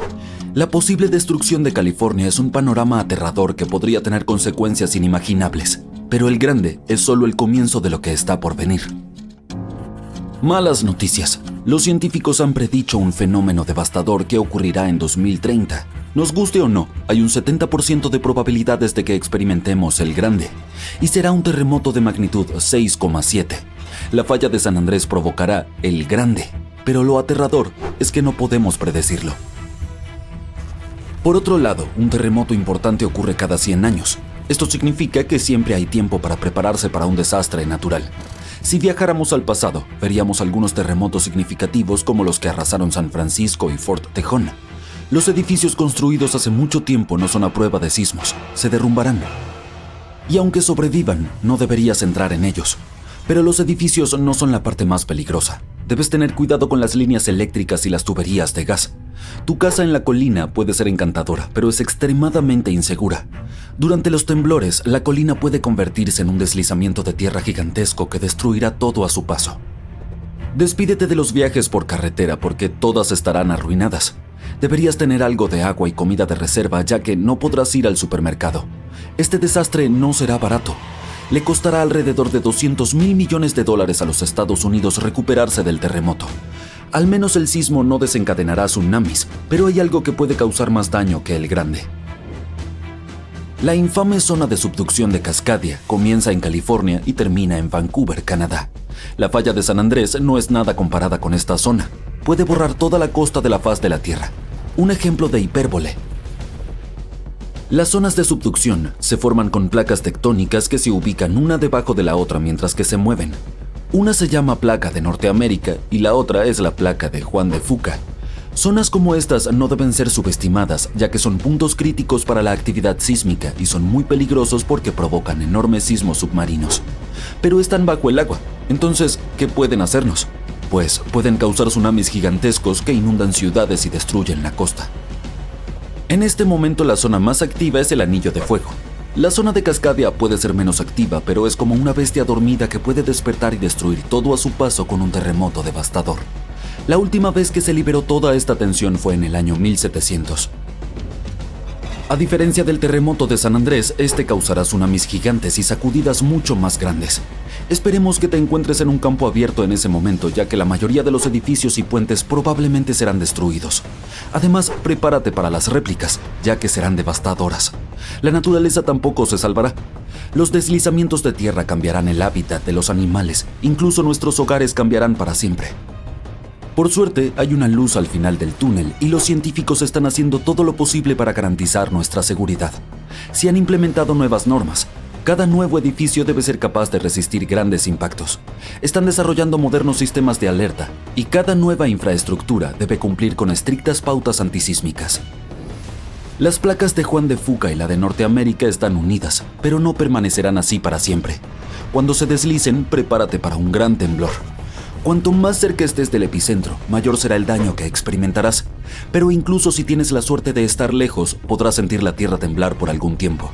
La posible destrucción de California es un panorama aterrador que podría tener consecuencias inimaginables, pero El Grande es solo el comienzo de lo que está por venir. Malas noticias. Los científicos han predicho un fenómeno devastador que ocurrirá en 2030. Nos guste o no, hay un 70% de probabilidades de que experimentemos El Grande, y será un terremoto de magnitud 6,7. La falla de San Andrés provocará El Grande, pero lo aterrador es que no podemos predecirlo. Por otro lado, un terremoto importante ocurre cada 100 años. Esto significa que siempre hay tiempo para prepararse para un desastre natural. Si viajáramos al pasado, veríamos algunos terremotos significativos como los que arrasaron San Francisco y Fort Tejón. Los edificios construidos hace mucho tiempo no son a prueba de sismos, se derrumbarán. Y aunque sobrevivan, no deberías entrar en ellos. Pero los edificios no son la parte más peligrosa. Debes tener cuidado con las líneas eléctricas y las tuberías de gas. Tu casa en la colina puede ser encantadora, pero es extremadamente insegura. Durante los temblores, la colina puede convertirse en un deslizamiento de tierra gigantesco que destruirá todo a su paso. Despídete de los viajes por carretera porque todas estarán arruinadas. Deberías tener algo de agua y comida de reserva, ya que no podrás ir al supermercado. Este desastre no será barato. Le costará alrededor de $200,000 millones a los Estados Unidos recuperarse del terremoto. Al menos el sismo no desencadenará tsunamis, pero hay algo que puede causar más daño que el grande. La infame zona de subducción de Cascadia comienza en California y termina en Vancouver, Canadá. La falla de San Andrés no es nada comparada con esta zona. Puede borrar toda la costa de la faz de la Tierra. Un ejemplo de hipérbole. Las zonas de subducción se forman con placas tectónicas que se ubican una debajo de la otra mientras que se mueven. Una se llama placa de Norteamérica y la otra es la placa de Juan de Fuca. Zonas como estas no deben ser subestimadas, ya que son puntos críticos para la actividad sísmica y son muy peligrosos porque provocan enormes sismos submarinos. Pero están bajo el agua, entonces, ¿qué pueden hacernos? Pues pueden causar tsunamis gigantescos que inundan ciudades y destruyen la costa. En este momento la zona más activa es el Anillo de Fuego. La zona de Cascadia puede ser menos activa, pero es como una bestia dormida que puede despertar y destruir todo a su paso con un terremoto devastador. La última vez que se liberó toda esta tensión fue en el año 1700. A diferencia del terremoto de San Andrés, este causará tsunamis gigantes y sacudidas mucho más grandes. Esperemos que te encuentres en un campo abierto en ese momento, ya que la mayoría de los edificios y puentes probablemente serán destruidos. Además, prepárate para las réplicas, ya que serán devastadoras. La naturaleza tampoco se salvará. Los deslizamientos de tierra cambiarán el hábitat de los animales, incluso nuestros hogares cambiarán para siempre. Por suerte, hay una luz al final del túnel y los científicos están haciendo todo lo posible para garantizar nuestra seguridad. Se han implementado nuevas normas. Cada nuevo edificio debe ser capaz de resistir grandes impactos. Están desarrollando modernos sistemas de alerta y cada nueva infraestructura debe cumplir con estrictas pautas antisísmicas. Las placas de Juan de Fuca y la de Norteamérica están unidas, pero no permanecerán así para siempre. Cuando se deslicen, prepárate para un gran temblor. Cuanto más cerca estés del epicentro, mayor será el daño que experimentarás. Pero incluso si tienes la suerte de estar lejos, podrás sentir la tierra temblar por algún tiempo.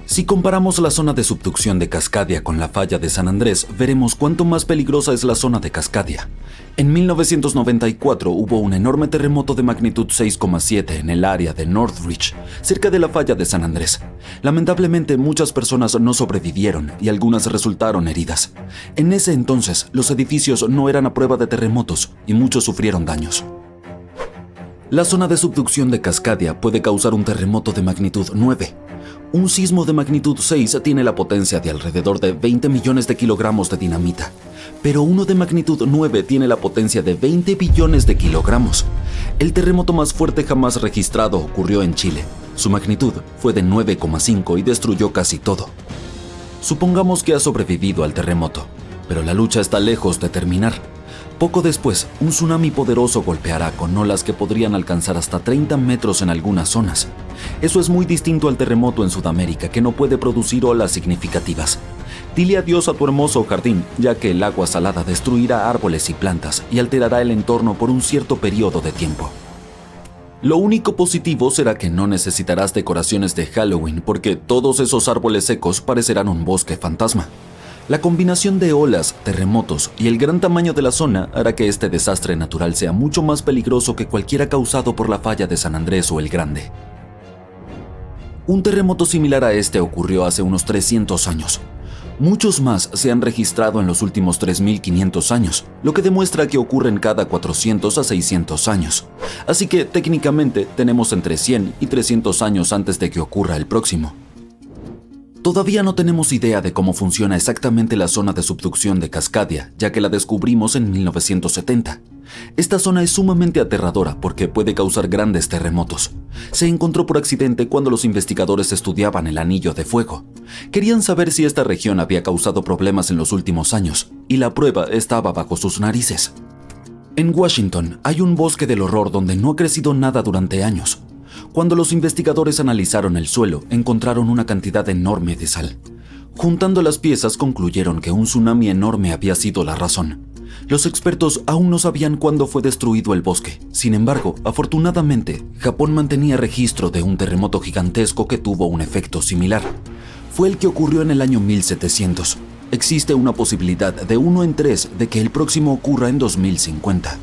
Si comparamos la zona de subducción de Cascadia con la falla de San Andrés, veremos cuánto más peligrosa es la zona de Cascadia. En 1994 hubo un enorme terremoto de magnitud 6,7 en el área de Northridge, cerca de la falla de San Andrés. Lamentablemente, muchas personas no sobrevivieron y algunas resultaron heridas. En ese entonces, los edificios no eran a prueba de terremotos y muchos sufrieron daños. La zona de subducción de Cascadia puede causar un terremoto de magnitud 9. Un sismo de magnitud 6 tiene la potencia de alrededor de 20 millones de kilogramos de dinamita, pero uno de magnitud 9 tiene la potencia de 20 billones de kilogramos. El terremoto más fuerte jamás registrado ocurrió en Chile. Su magnitud fue de 9,5 y destruyó casi todo. Supongamos que has sobrevivido al terremoto, pero la lucha está lejos de terminar. Poco después, un tsunami poderoso golpeará con olas que podrían alcanzar hasta 30 metros en algunas zonas. Eso es muy distinto al terremoto en Sudamérica, que no puede producir olas significativas. Dile adiós a tu hermoso jardín, ya que el agua salada destruirá árboles y plantas y alterará el entorno por un cierto periodo de tiempo. Lo único positivo será que no necesitarás decoraciones de Halloween, porque todos esos árboles secos parecerán un bosque fantasma. La combinación de olas, terremotos y el gran tamaño de la zona hará que este desastre natural sea mucho más peligroso que cualquiera causado por la falla de San Andrés o el Grande. Un terremoto similar a este ocurrió hace unos 300 años. Muchos más se han registrado en los últimos 3.500 años, lo que demuestra que ocurren cada 400 a 600 años. Así que técnicamente tenemos entre 100 y 300 años antes de que ocurra el próximo. Todavía no tenemos idea de cómo funciona exactamente la zona de subducción de Cascadia, ya que la descubrimos en 1970. Esta zona es sumamente aterradora porque puede causar grandes terremotos. Se encontró por accidente cuando los investigadores estudiaban el Anillo de Fuego. Querían saber si esta región había causado problemas en los últimos años, y la prueba estaba bajo sus narices. En Washington hay un bosque del horror donde no ha crecido nada durante años. Cuando los investigadores analizaron el suelo, encontraron una cantidad enorme de sal. Juntando las piezas, concluyeron que un tsunami enorme había sido la razón. Los expertos aún no sabían cuándo fue destruido el bosque. Sin embargo, afortunadamente, Japón mantenía registro de un terremoto gigantesco que tuvo un efecto similar. Fue el que ocurrió en el año 1700. Existe una posibilidad de 1 en 3 de que el próximo ocurra en 2050.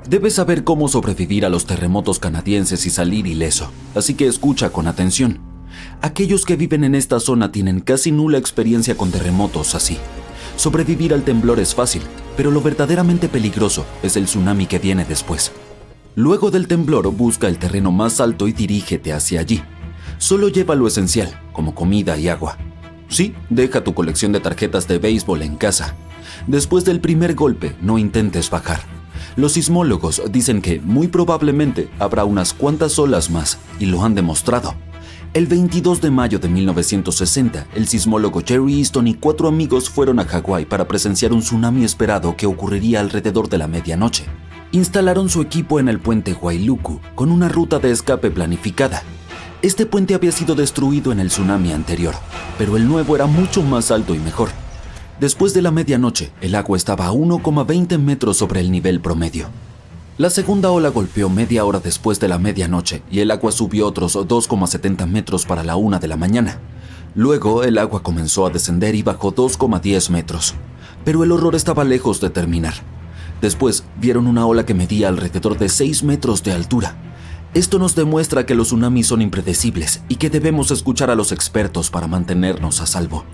Debes saber cómo sobrevivir a los terremotos canadienses y salir ileso, así que escucha con atención. Aquellos que viven en esta zona tienen casi nula experiencia con terremotos así. Sobrevivir al temblor es fácil, pero lo verdaderamente peligroso es el tsunami que viene después. Luego del temblor, busca el terreno más alto y dirígete hacia allí. Solo lleva lo esencial, como comida y agua. Sí, deja tu colección de tarjetas de béisbol en casa. Después del primer golpe, no intentes bajar. Los sismólogos dicen que, muy probablemente, habrá unas cuantas olas más, y lo han demostrado. El 22 de mayo de 1960, el sismólogo Jerry Easton y 4 amigos fueron a Hawái para presenciar un tsunami esperado que ocurriría alrededor de la medianoche. Instalaron su equipo en el puente Wailuku, con una ruta de escape planificada. Este puente había sido destruido en el tsunami anterior, pero el nuevo era mucho más alto y mejor. Después de la medianoche, el agua estaba a 1,20 metros sobre el nivel promedio. La segunda ola golpeó media hora después de la medianoche y el agua subió otros 2,70 metros para la 1 de la mañana. Luego, el agua comenzó a descender y bajó 2,10 metros. Pero el horror estaba lejos de terminar. Después, vieron una ola que medía alrededor de 6 metros de altura. Esto nos demuestra que los tsunamis son impredecibles y que debemos escuchar a los expertos para mantenernos a salvo.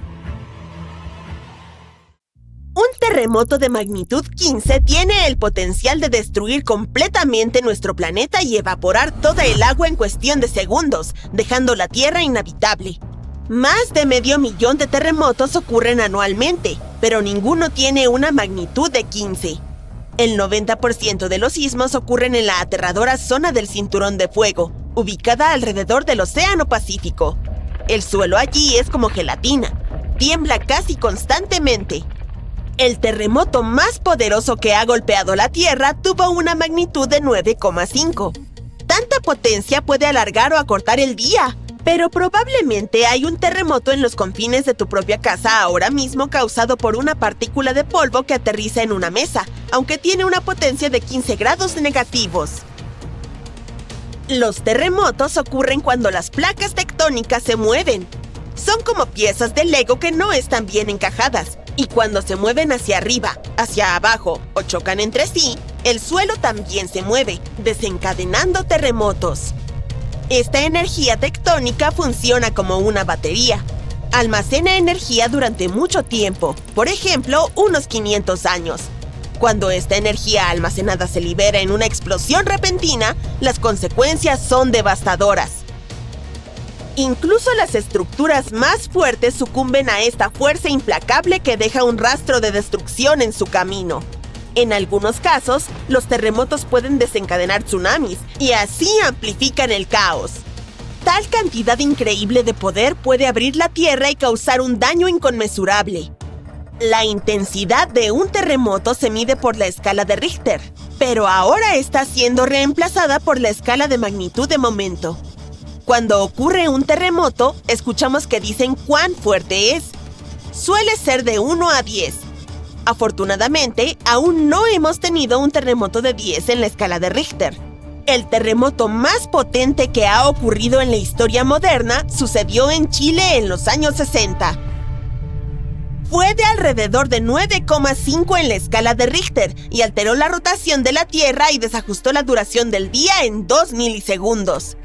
Un terremoto de magnitud 15 tiene el potencial de destruir completamente nuestro planeta y evaporar toda el agua en cuestión de segundos, dejando la Tierra inhabitable. Más de 500,000 de terremotos ocurren anualmente, pero ninguno tiene una magnitud de 15. El 90% de los sismos ocurren en la aterradora zona del Cinturón de Fuego, ubicada alrededor del Océano Pacífico. El suelo allí es como gelatina, tiembla casi constantemente. El terremoto más poderoso que ha golpeado la Tierra tuvo una magnitud de 9,5. Tanta potencia puede alargar o acortar el día, pero probablemente hay un terremoto en los confines de tu propia casa ahora mismo causado por una partícula de polvo que aterriza en una mesa, aunque tiene una potencia de 15 grados negativos. Los terremotos ocurren cuando las placas tectónicas se mueven. Son como piezas de Lego que no están bien encajadas, y cuando se mueven hacia arriba, hacia abajo o chocan entre sí, el suelo también se mueve, desencadenando terremotos. Esta energía tectónica funciona como una batería. Almacena energía durante mucho tiempo, por ejemplo, unos 500 años. Cuando esta energía almacenada se libera en una explosión repentina, las consecuencias son devastadoras. Incluso las estructuras más fuertes sucumben a esta fuerza implacable que deja un rastro de destrucción en su camino. En algunos casos, los terremotos pueden desencadenar tsunamis y así amplifican el caos. Tal cantidad increíble de poder puede abrir la tierra y causar un daño inconmensurable. La intensidad de un terremoto se mide por la escala de Richter, pero ahora está siendo reemplazada por la escala de magnitud de momento. Cuando ocurre un terremoto, escuchamos que dicen cuán fuerte es. Suele ser de 1 a 10. Afortunadamente, aún no hemos tenido un terremoto de 10 en la escala de Richter. El terremoto más potente que ha ocurrido en la historia moderna sucedió en Chile en los años 60. Fue de alrededor de 9,5 en la escala de Richter y alteró la rotación de la Tierra y desajustó la duración del día en 2 milisegundos.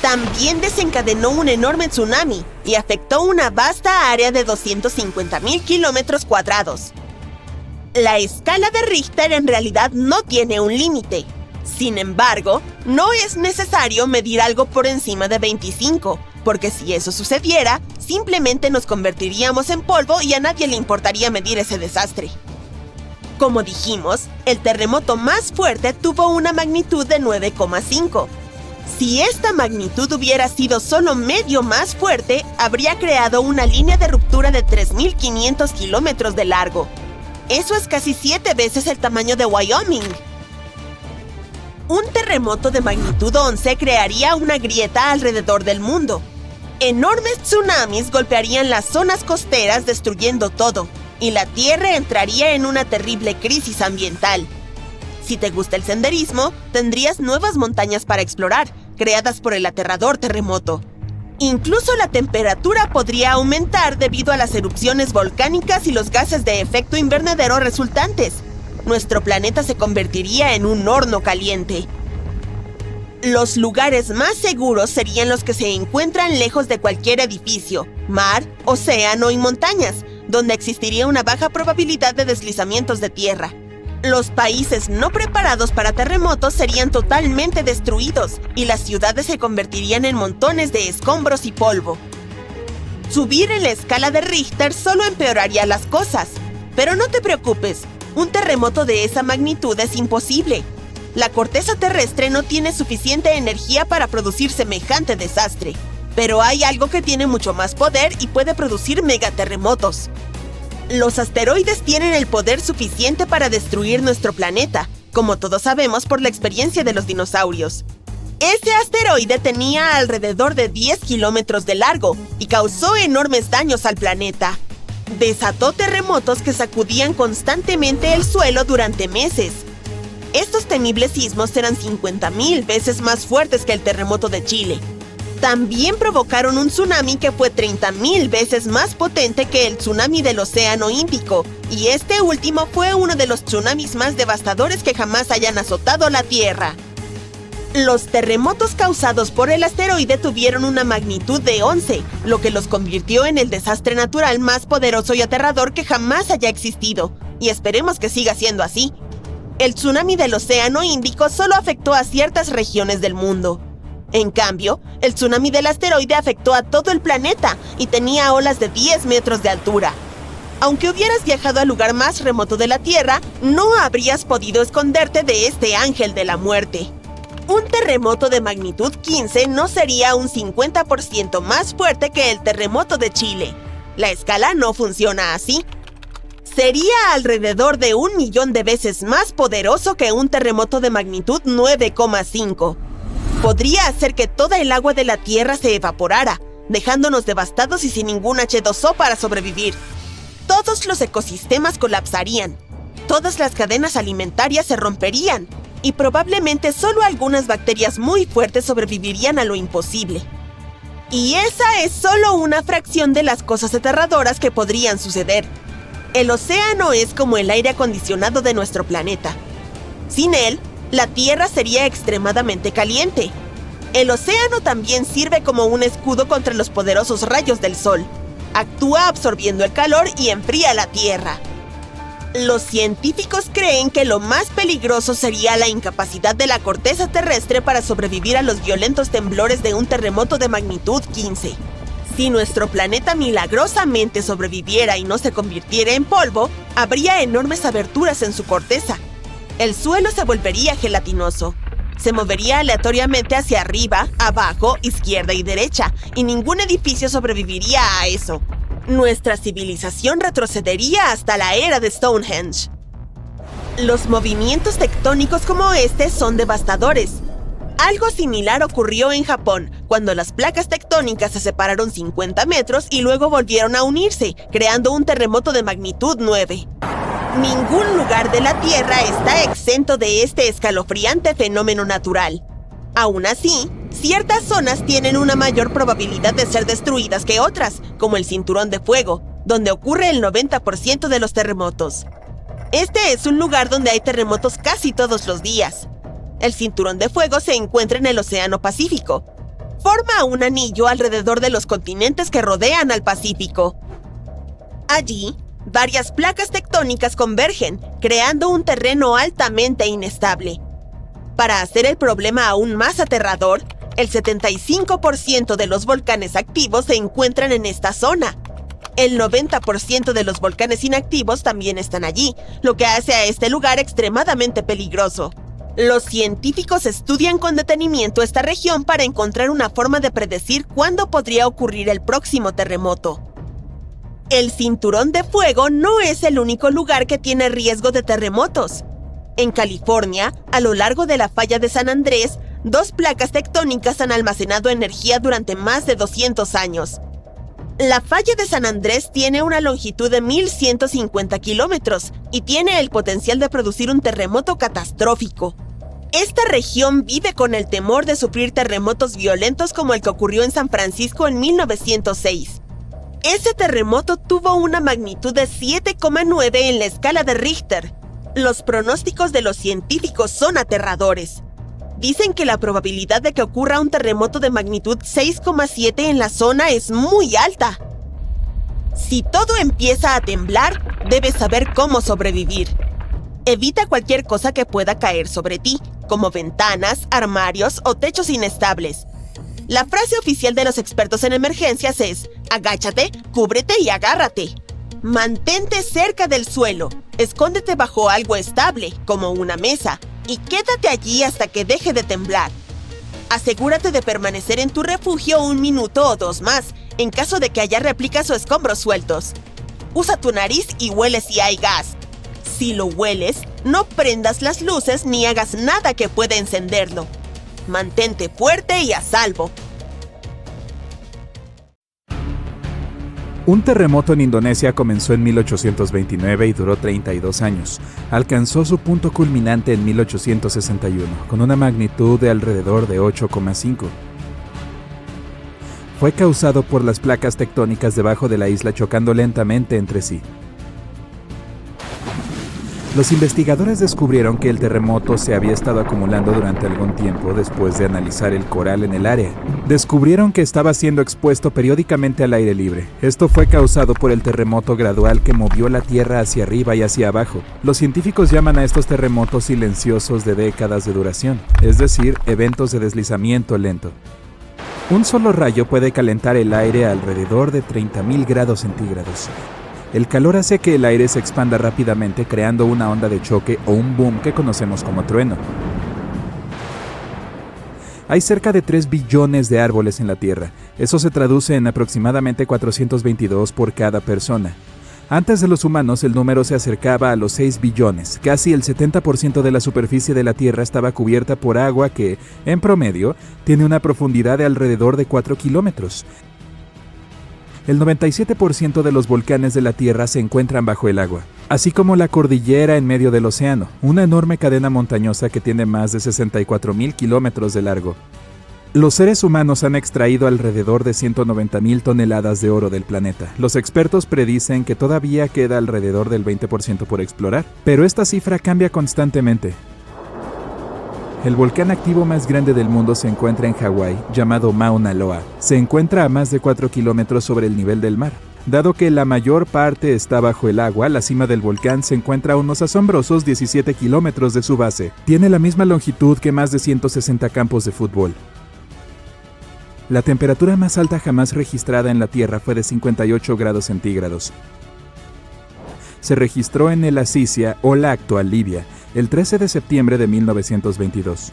También desencadenó un enorme tsunami y afectó una vasta área de 250,000 kilómetros cuadrados. La escala de Richter en realidad no tiene un límite. Sin embargo, no es necesario medir algo por encima de 25, porque si eso sucediera, simplemente nos convertiríamos en polvo y a nadie le importaría medir ese desastre. Como dijimos, el terremoto más fuerte tuvo una magnitud de 9,5. Si esta magnitud hubiera sido solo medio más fuerte, habría creado una línea de ruptura de 3.500 kilómetros de largo. Eso es casi 7 veces el tamaño de Wyoming. Un terremoto de magnitud 11 crearía una grieta alrededor del mundo. Enormes tsunamis golpearían las zonas costeras destruyendo todo, y la Tierra entraría en una terrible crisis ambiental. Si te gusta el senderismo, tendrías nuevas montañas para explorar, creadas por el aterrador terremoto. Incluso la temperatura podría aumentar debido a las erupciones volcánicas y los gases de efecto invernadero resultantes. nuestro planeta se convertiría en un horno caliente. Los lugares más seguros serían los que se encuentran lejos de cualquier edificio, mar, océano y montañas, donde existiría una baja probabilidad de deslizamientos de tierra. Los países no preparados para terremotos serían totalmente destruidos y las ciudades se convertirían en montones de escombros y polvo. Subir en la escala de Richter solo empeoraría las cosas. Pero no te preocupes, un terremoto de esa magnitud es imposible. La corteza terrestre no tiene suficiente energía para producir semejante desastre. Pero hay algo que tiene mucho más poder y puede producir megaterremotos. Los asteroides tienen el poder suficiente para destruir nuestro planeta, como todos sabemos por la experiencia de los dinosaurios. Ese asteroide tenía alrededor de 10 kilómetros de largo y causó enormes daños al planeta. Desató terremotos que sacudían constantemente el suelo durante meses. Estos temibles sismos eran 50,000 veces más fuertes que el terremoto de Chile. También provocaron un tsunami que fue 30,000 veces más potente que el tsunami del Océano Índico, y este último fue uno de los tsunamis más devastadores que jamás hayan azotado la Tierra. Los terremotos causados por el asteroide tuvieron una magnitud de 11, lo que los convirtió en el desastre natural más poderoso y aterrador que jamás haya existido, y esperemos que siga siendo así. El tsunami del Océano Índico solo afectó a ciertas regiones del mundo. En cambio, el tsunami del asteroide afectó a todo el planeta y tenía olas de 10 metros de altura. Aunque hubieras viajado al lugar más remoto de la Tierra, no habrías podido esconderte de este ángel de la muerte. Un terremoto de magnitud 15 no sería un 50% más fuerte que el terremoto de Chile. La escala no funciona así. Sería alrededor de 1 millón de veces más poderoso que un terremoto de magnitud 9,5. Podría hacer que toda el agua de la Tierra se evaporara, dejándonos devastados y sin ningún H2O para sobrevivir. Todos los ecosistemas colapsarían, todas las cadenas alimentarias se romperían, y probablemente solo algunas bacterias muy fuertes sobrevivirían a lo imposible. Y esa es solo una fracción de las cosas aterradoras que podrían suceder. El océano es como el aire acondicionado de nuestro planeta. Sin él, la Tierra sería extremadamente caliente. El océano también sirve como un escudo contra los poderosos rayos del sol. Actúa absorbiendo el calor y enfría la Tierra. Los científicos creen que lo más peligroso sería la incapacidad de la corteza terrestre para sobrevivir a los violentos temblores de un terremoto de magnitud 15. Si nuestro planeta milagrosamente sobreviviera y no se convirtiera en polvo, habría enormes aberturas en su corteza. El suelo se volvería gelatinoso. Se movería aleatoriamente hacia arriba, abajo, izquierda y derecha, y ningún edificio sobreviviría a eso. Nuestra civilización retrocedería hasta la era de Stonehenge. Los movimientos tectónicos como este son devastadores. Algo similar ocurrió en Japón, cuando las placas tectónicas se separaron 50 metros y luego volvieron a unirse, creando un terremoto de magnitud 9. Ningún lugar de la Tierra está exento de este escalofriante fenómeno natural. Aún así, ciertas zonas tienen una mayor probabilidad de ser destruidas que otras, como el Cinturón de Fuego, donde ocurre el 90% de los terremotos. Este es un lugar donde hay terremotos casi todos los días. El Cinturón de Fuego se encuentra en el Océano Pacífico. Forma un anillo alrededor de los continentes que rodean al Pacífico. Allí, varias placas tectónicas convergen, creando un terreno altamente inestable. Para hacer el problema aún más aterrador, el 75% de los volcanes activos se encuentran en esta zona. El 90% de los volcanes inactivos también están allí, lo que hace a este lugar extremadamente peligroso. Los científicos estudian con detenimiento esta región para encontrar una forma de predecir cuándo podría ocurrir el próximo terremoto. El Cinturón de Fuego no es el único lugar que tiene riesgo de terremotos. En California, a lo largo de la falla de San Andrés, 2 placas tectónicas han almacenado energía durante más de 200 años. La falla de San Andrés tiene una longitud de 1,150 kilómetros y tiene el potencial de producir un terremoto catastrófico. Esta región vive con el temor de sufrir terremotos violentos como el que ocurrió en San Francisco en 1906. Ese terremoto tuvo una magnitud de 7,9 en la escala de Richter. Los pronósticos de los científicos son aterradores. Dicen que la probabilidad de que ocurra un terremoto de magnitud 6,7 en la zona es muy alta. Si todo empieza a temblar, debes saber cómo sobrevivir. Evita cualquier cosa que pueda caer sobre ti, como ventanas, armarios o techos inestables. La frase oficial de los expertos en emergencias es: agáchate, cúbrete y agárrate. Mantente cerca del suelo, escóndete bajo algo estable, como una mesa, y quédate allí hasta que deje de temblar. Asegúrate de permanecer en tu refugio 1 minuto o 2 más, en caso de que haya réplicas o escombros sueltos. Usa tu nariz y huele si hay gas. Si lo hueles, no prendas las luces ni hagas nada que pueda encenderlo. Mantente fuerte y a salvo. Un terremoto en Indonesia comenzó en 1829 y duró 32 años. Alcanzó su punto culminante en 1861, con una magnitud de alrededor de 8,5. Fue causado por las placas tectónicas debajo de la isla chocando lentamente entre sí. Los investigadores descubrieron que el terremoto se había estado acumulando durante algún tiempo después de analizar el coral en el área. Descubrieron que estaba siendo expuesto periódicamente al aire libre. Esto fue causado por el terremoto gradual que movió la Tierra hacia arriba y hacia abajo. Los científicos llaman a estos terremotos silenciosos de décadas de duración, es decir, eventos de deslizamiento lento. Un solo rayo puede calentar el aire a alrededor de 30.000 grados centígrados. El calor hace que el aire se expanda rápidamente, creando una onda de choque o un boom que conocemos como trueno. Hay cerca de 3 billones de árboles en la Tierra. Eso se traduce en aproximadamente 422 por cada persona. Antes de los humanos, el número se acercaba a los 6 billones. Casi el 70% de la superficie de la Tierra estaba cubierta por agua que, en promedio, tiene una profundidad de alrededor de 4 kilómetros. El 97% de los volcanes de la Tierra se encuentran bajo el agua, así como la cordillera en medio del océano, una enorme cadena montañosa que tiene más de 64.000 kilómetros de largo. Los seres humanos han extraído alrededor de 190.000 toneladas de oro del planeta. Los expertos predicen que todavía queda alrededor del 20% por explorar, pero esta cifra cambia constantemente. El volcán activo más grande del mundo se encuentra en Hawái, llamado Mauna Loa. Se encuentra a más de 4 kilómetros sobre el nivel del mar. Dado que la mayor parte está bajo el agua, la cima del volcán se encuentra a unos asombrosos 17 kilómetros de su base. Tiene la misma longitud que más de 160 campos de fútbol. La temperatura más alta jamás registrada en la Tierra fue de 58 grados centígrados. Se registró en el Azizia o la actual Libia, el 13 de septiembre de 1922.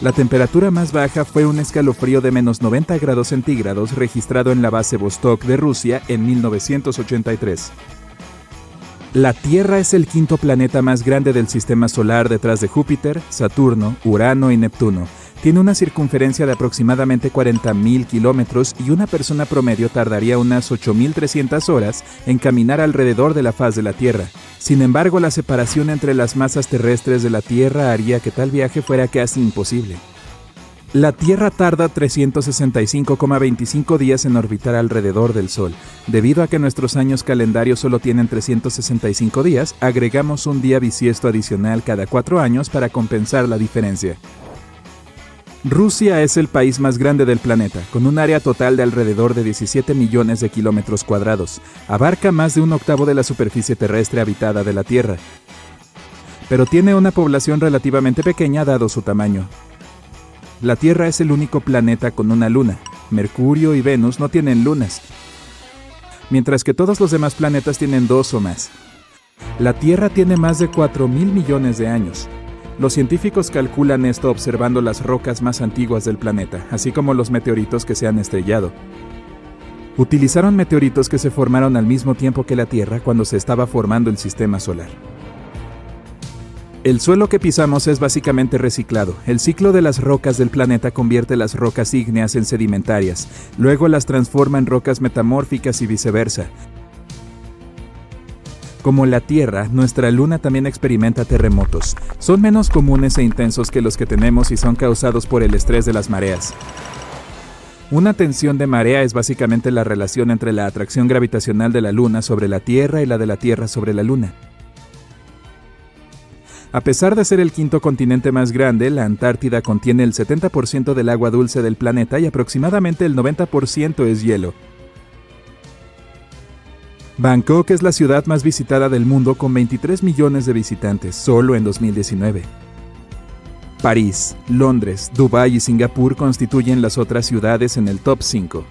La temperatura más baja fue un escalofrío de menos 90 grados centígrados registrado en la base Vostok de Rusia en 1983. La Tierra es el 5º planeta más grande del sistema solar detrás de Júpiter, Saturno, Urano y Neptuno. Tiene una circunferencia de aproximadamente 40.000 kilómetros y una persona promedio tardaría unas 8.300 horas en caminar alrededor de la faz de la Tierra. Sin embargo, la separación entre las masas terrestres de la Tierra haría que tal viaje fuera casi imposible. La Tierra tarda 365,25 días en orbitar alrededor del Sol. Debido a que nuestros años calendarios solo tienen 365 días, agregamos un día bisiesto adicional cada 4 años para compensar la diferencia. Rusia es el país más grande del planeta, con un área total de alrededor de 17 millones de kilómetros cuadrados. Abarca más de 1/8 de la superficie terrestre habitada de la Tierra. Pero tiene una población relativamente pequeña dado su tamaño. La Tierra es el único planeta con una luna. Mercurio y Venus no tienen lunas, mientras que todos los demás planetas tienen 2 o más. La Tierra tiene más de 4.000 millones de años. Los científicos calculan esto observando las rocas más antiguas del planeta, así como los meteoritos que se han estrellado. Utilizaron meteoritos que se formaron al mismo tiempo que la Tierra cuando se estaba formando el sistema solar. El suelo que pisamos es básicamente reciclado. El ciclo de las rocas del planeta convierte las rocas ígneas en sedimentarias, luego las transforma en rocas metamórficas y viceversa. Como la Tierra, nuestra Luna también experimenta terremotos. Son menos comunes e intensos que los que tenemos y son causados por el estrés de las mareas. Una tensión de marea es básicamente la relación entre la atracción gravitacional de la Luna sobre la Tierra y la de la Tierra sobre la Luna. A pesar de ser el quinto continente más grande, la Antártida contiene el 70% del agua dulce del planeta y aproximadamente el 90% es hielo. Bangkok es la ciudad más visitada del mundo con 23 millones de visitantes, solo en 2019. París, Londres, Dubái y Singapur constituyen las otras ciudades en el top 5.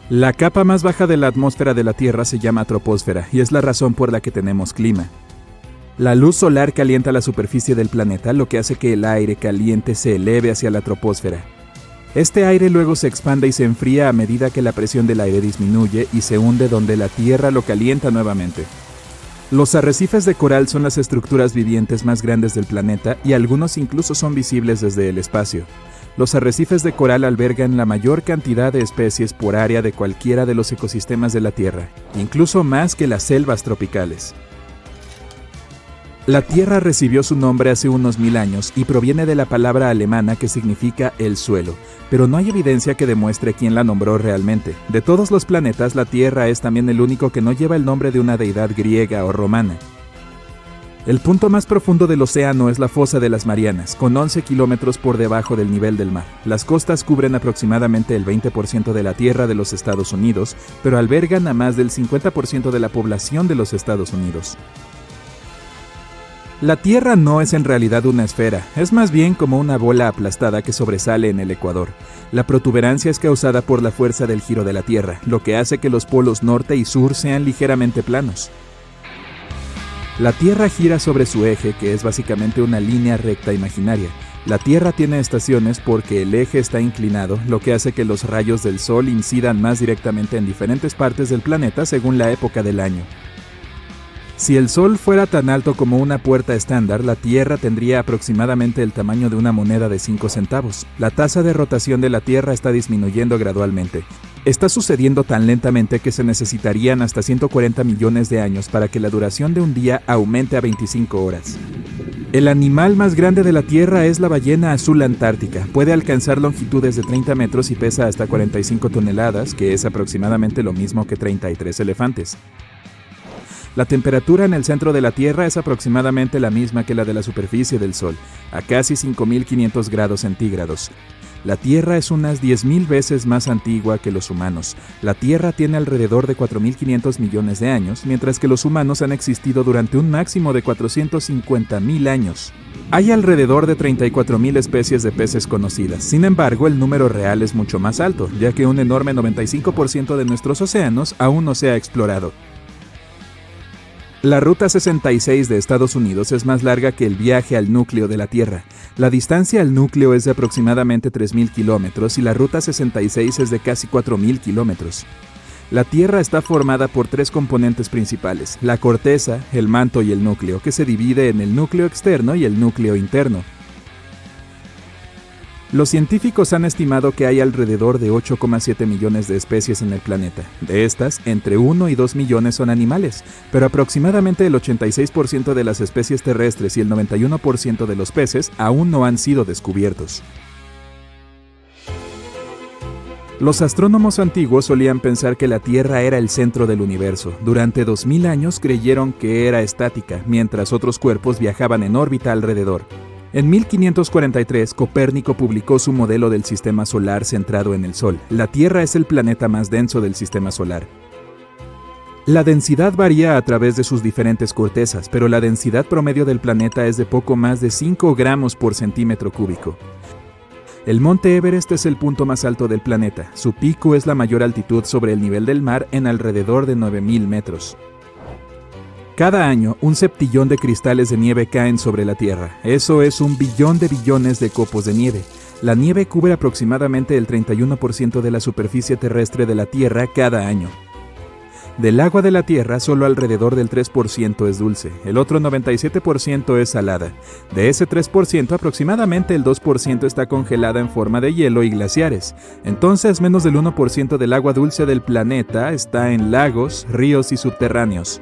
La capa más baja de la atmósfera de la Tierra se llama troposfera y es la razón por la que tenemos clima. La luz solar calienta la superficie del planeta, lo que hace que el aire caliente se eleve hacia la troposfera. Este aire luego se expande y se enfría a medida que la presión del aire disminuye y se hunde donde la Tierra lo calienta nuevamente. Los arrecifes de coral son las estructuras vivientes más grandes del planeta y algunos incluso son visibles desde el espacio. Los arrecifes de coral albergan la mayor cantidad de especies por área de cualquiera de los ecosistemas de la Tierra, incluso más que las selvas tropicales. La Tierra recibió su nombre hace unos 1000 años y proviene de la palabra alemana que significa el suelo, pero no hay evidencia que demuestre quién la nombró realmente. De todos los planetas, la Tierra es también el único que no lleva el nombre de una deidad griega o romana. El punto más profundo del océano es la Fosa de las Marianas, con 11 kilómetros por debajo del nivel del mar. Las costas cubren aproximadamente el 20% de la tierra de los Estados Unidos, pero albergan a más del 50% de la población de los Estados Unidos. La Tierra no es en realidad una esfera, es más bien como una bola aplastada que sobresale en el ecuador. La protuberancia es causada por la fuerza del giro de la Tierra, lo que hace que los polos norte y sur sean ligeramente planos. La Tierra gira sobre su eje, que es básicamente una línea recta imaginaria. La Tierra tiene estaciones porque el eje está inclinado, lo que hace que los rayos del Sol incidan más directamente en diferentes partes del planeta según la época del año. Si el Sol fuera tan alto como una puerta estándar, la Tierra tendría aproximadamente el tamaño de una moneda de 5 centavos. La tasa de rotación de la Tierra está disminuyendo gradualmente. Está sucediendo tan lentamente que se necesitarían hasta 140 millones de años para que la duración de un día aumente a 25 horas. El animal más grande de la Tierra es la ballena azul antártica. Puede alcanzar longitudes de 30 metros y pesa hasta 45 toneladas, que es aproximadamente lo mismo que 33 elefantes. La temperatura en el centro de la Tierra es aproximadamente la misma que la de la superficie del Sol, a casi 5.500 grados centígrados. La Tierra es unas 10.000 veces más antigua que los humanos. La Tierra tiene alrededor de 4.500 millones de años, mientras que los humanos han existido durante un máximo de 450.000 años. Hay alrededor de 34.000 especies de peces conocidas. Sin embargo, el número real es mucho más alto, ya que un enorme 95% de nuestros océanos aún no se ha explorado. La Ruta 66 de Estados Unidos es más larga que el viaje al núcleo de la Tierra. La distancia al núcleo es de aproximadamente 3.000 kilómetros y la Ruta 66 es de casi 4.000 kilómetros. La Tierra está formada por 3 componentes principales: la corteza, el manto y el núcleo, que se divide en el núcleo externo y el núcleo interno. Los científicos han estimado que hay alrededor de 8,7 millones de especies en el planeta. De estas, entre 1 y 2 millones son animales, pero aproximadamente el 86% de las especies terrestres y el 91% de los peces aún no han sido descubiertos. Los astrónomos antiguos solían pensar que la Tierra era el centro del universo. Durante 2000 años creyeron que era estática, mientras otros cuerpos viajaban en órbita alrededor. En 1543, Copérnico publicó su modelo del sistema solar centrado en el Sol. La Tierra es el planeta más denso del sistema solar. La densidad varía a través de sus diferentes cortezas, pero la densidad promedio del planeta es de poco más de 5 gramos por centímetro cúbico. El monte Everest es el punto más alto del planeta. Su pico es la mayor altitud sobre el nivel del mar en alrededor de 9.000 metros. Cada año, 1 septillón de cristales de nieve caen sobre la Tierra. Eso es 1 billón de billones de copos de nieve. La nieve cubre aproximadamente el 31% de la superficie terrestre de la Tierra cada año. Del agua de la Tierra, solo alrededor del 3% es dulce. El otro 97% es salada. De ese 3%, aproximadamente el 2% está congelada en forma de hielo y glaciares. Entonces, menos del 1% del agua dulce del planeta está en lagos, ríos y subterráneos.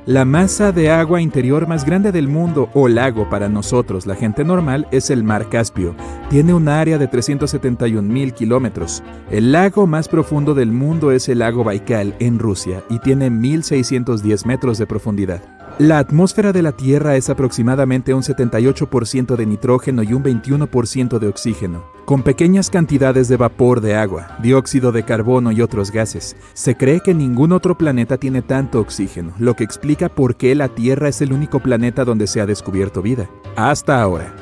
La masa de agua interior más grande del mundo, o lago para nosotros, la gente normal, es el Mar Caspio. Tiene un área de 371,000 kilómetros. El lago más profundo del mundo es el lago Baikal, en Rusia, y tiene 1,610 metros de profundidad. La atmósfera de la Tierra es aproximadamente un 78% de nitrógeno y un 21% de oxígeno, con pequeñas cantidades de vapor de agua, dióxido de carbono y otros gases. Se cree que ningún otro planeta tiene tanto oxígeno, lo que explica por qué la Tierra es el único planeta donde se ha descubierto vida, hasta ahora.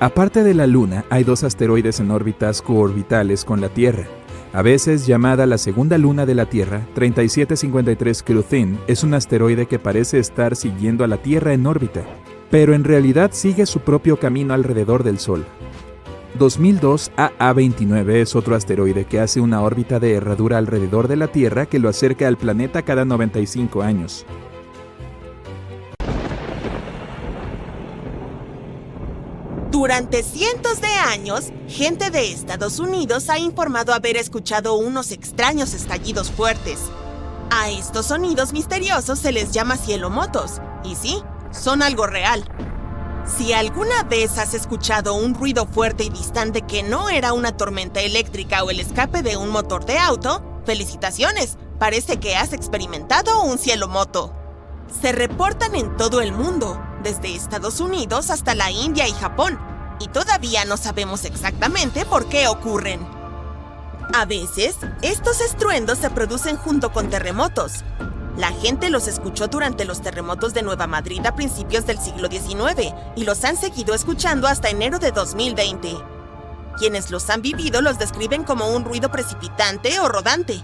Aparte de la Luna, hay 2 asteroides en órbitas coorbitales con la Tierra. A veces llamada la segunda luna de la Tierra, 3753 Cruthin es un asteroide que parece estar siguiendo a la Tierra en órbita, pero en realidad sigue su propio camino alrededor del Sol. 2002 AA29 es otro asteroide que hace una órbita de herradura alrededor de la Tierra que lo acerca al planeta cada 95 años. Durante cientos de años, gente de Estados Unidos ha informado haber escuchado unos extraños estallidos fuertes. A estos sonidos misteriosos se les llama cielomotos, y sí, son algo real. Si alguna vez has escuchado un ruido fuerte y distante que no era una tormenta eléctrica o el escape de un motor de auto, ¡felicitaciones! Parece que has experimentado un cielomoto. Se reportan en todo el mundo, desde Estados Unidos hasta la India y Japón, y todavía no sabemos exactamente por qué ocurren. A veces, estos estruendos se producen junto con terremotos. La gente los escuchó durante los terremotos de Nueva Madrid a principios del siglo XIX y los han seguido escuchando hasta enero de 2020. Quienes los han vivido los describen como un ruido precipitante o rodante.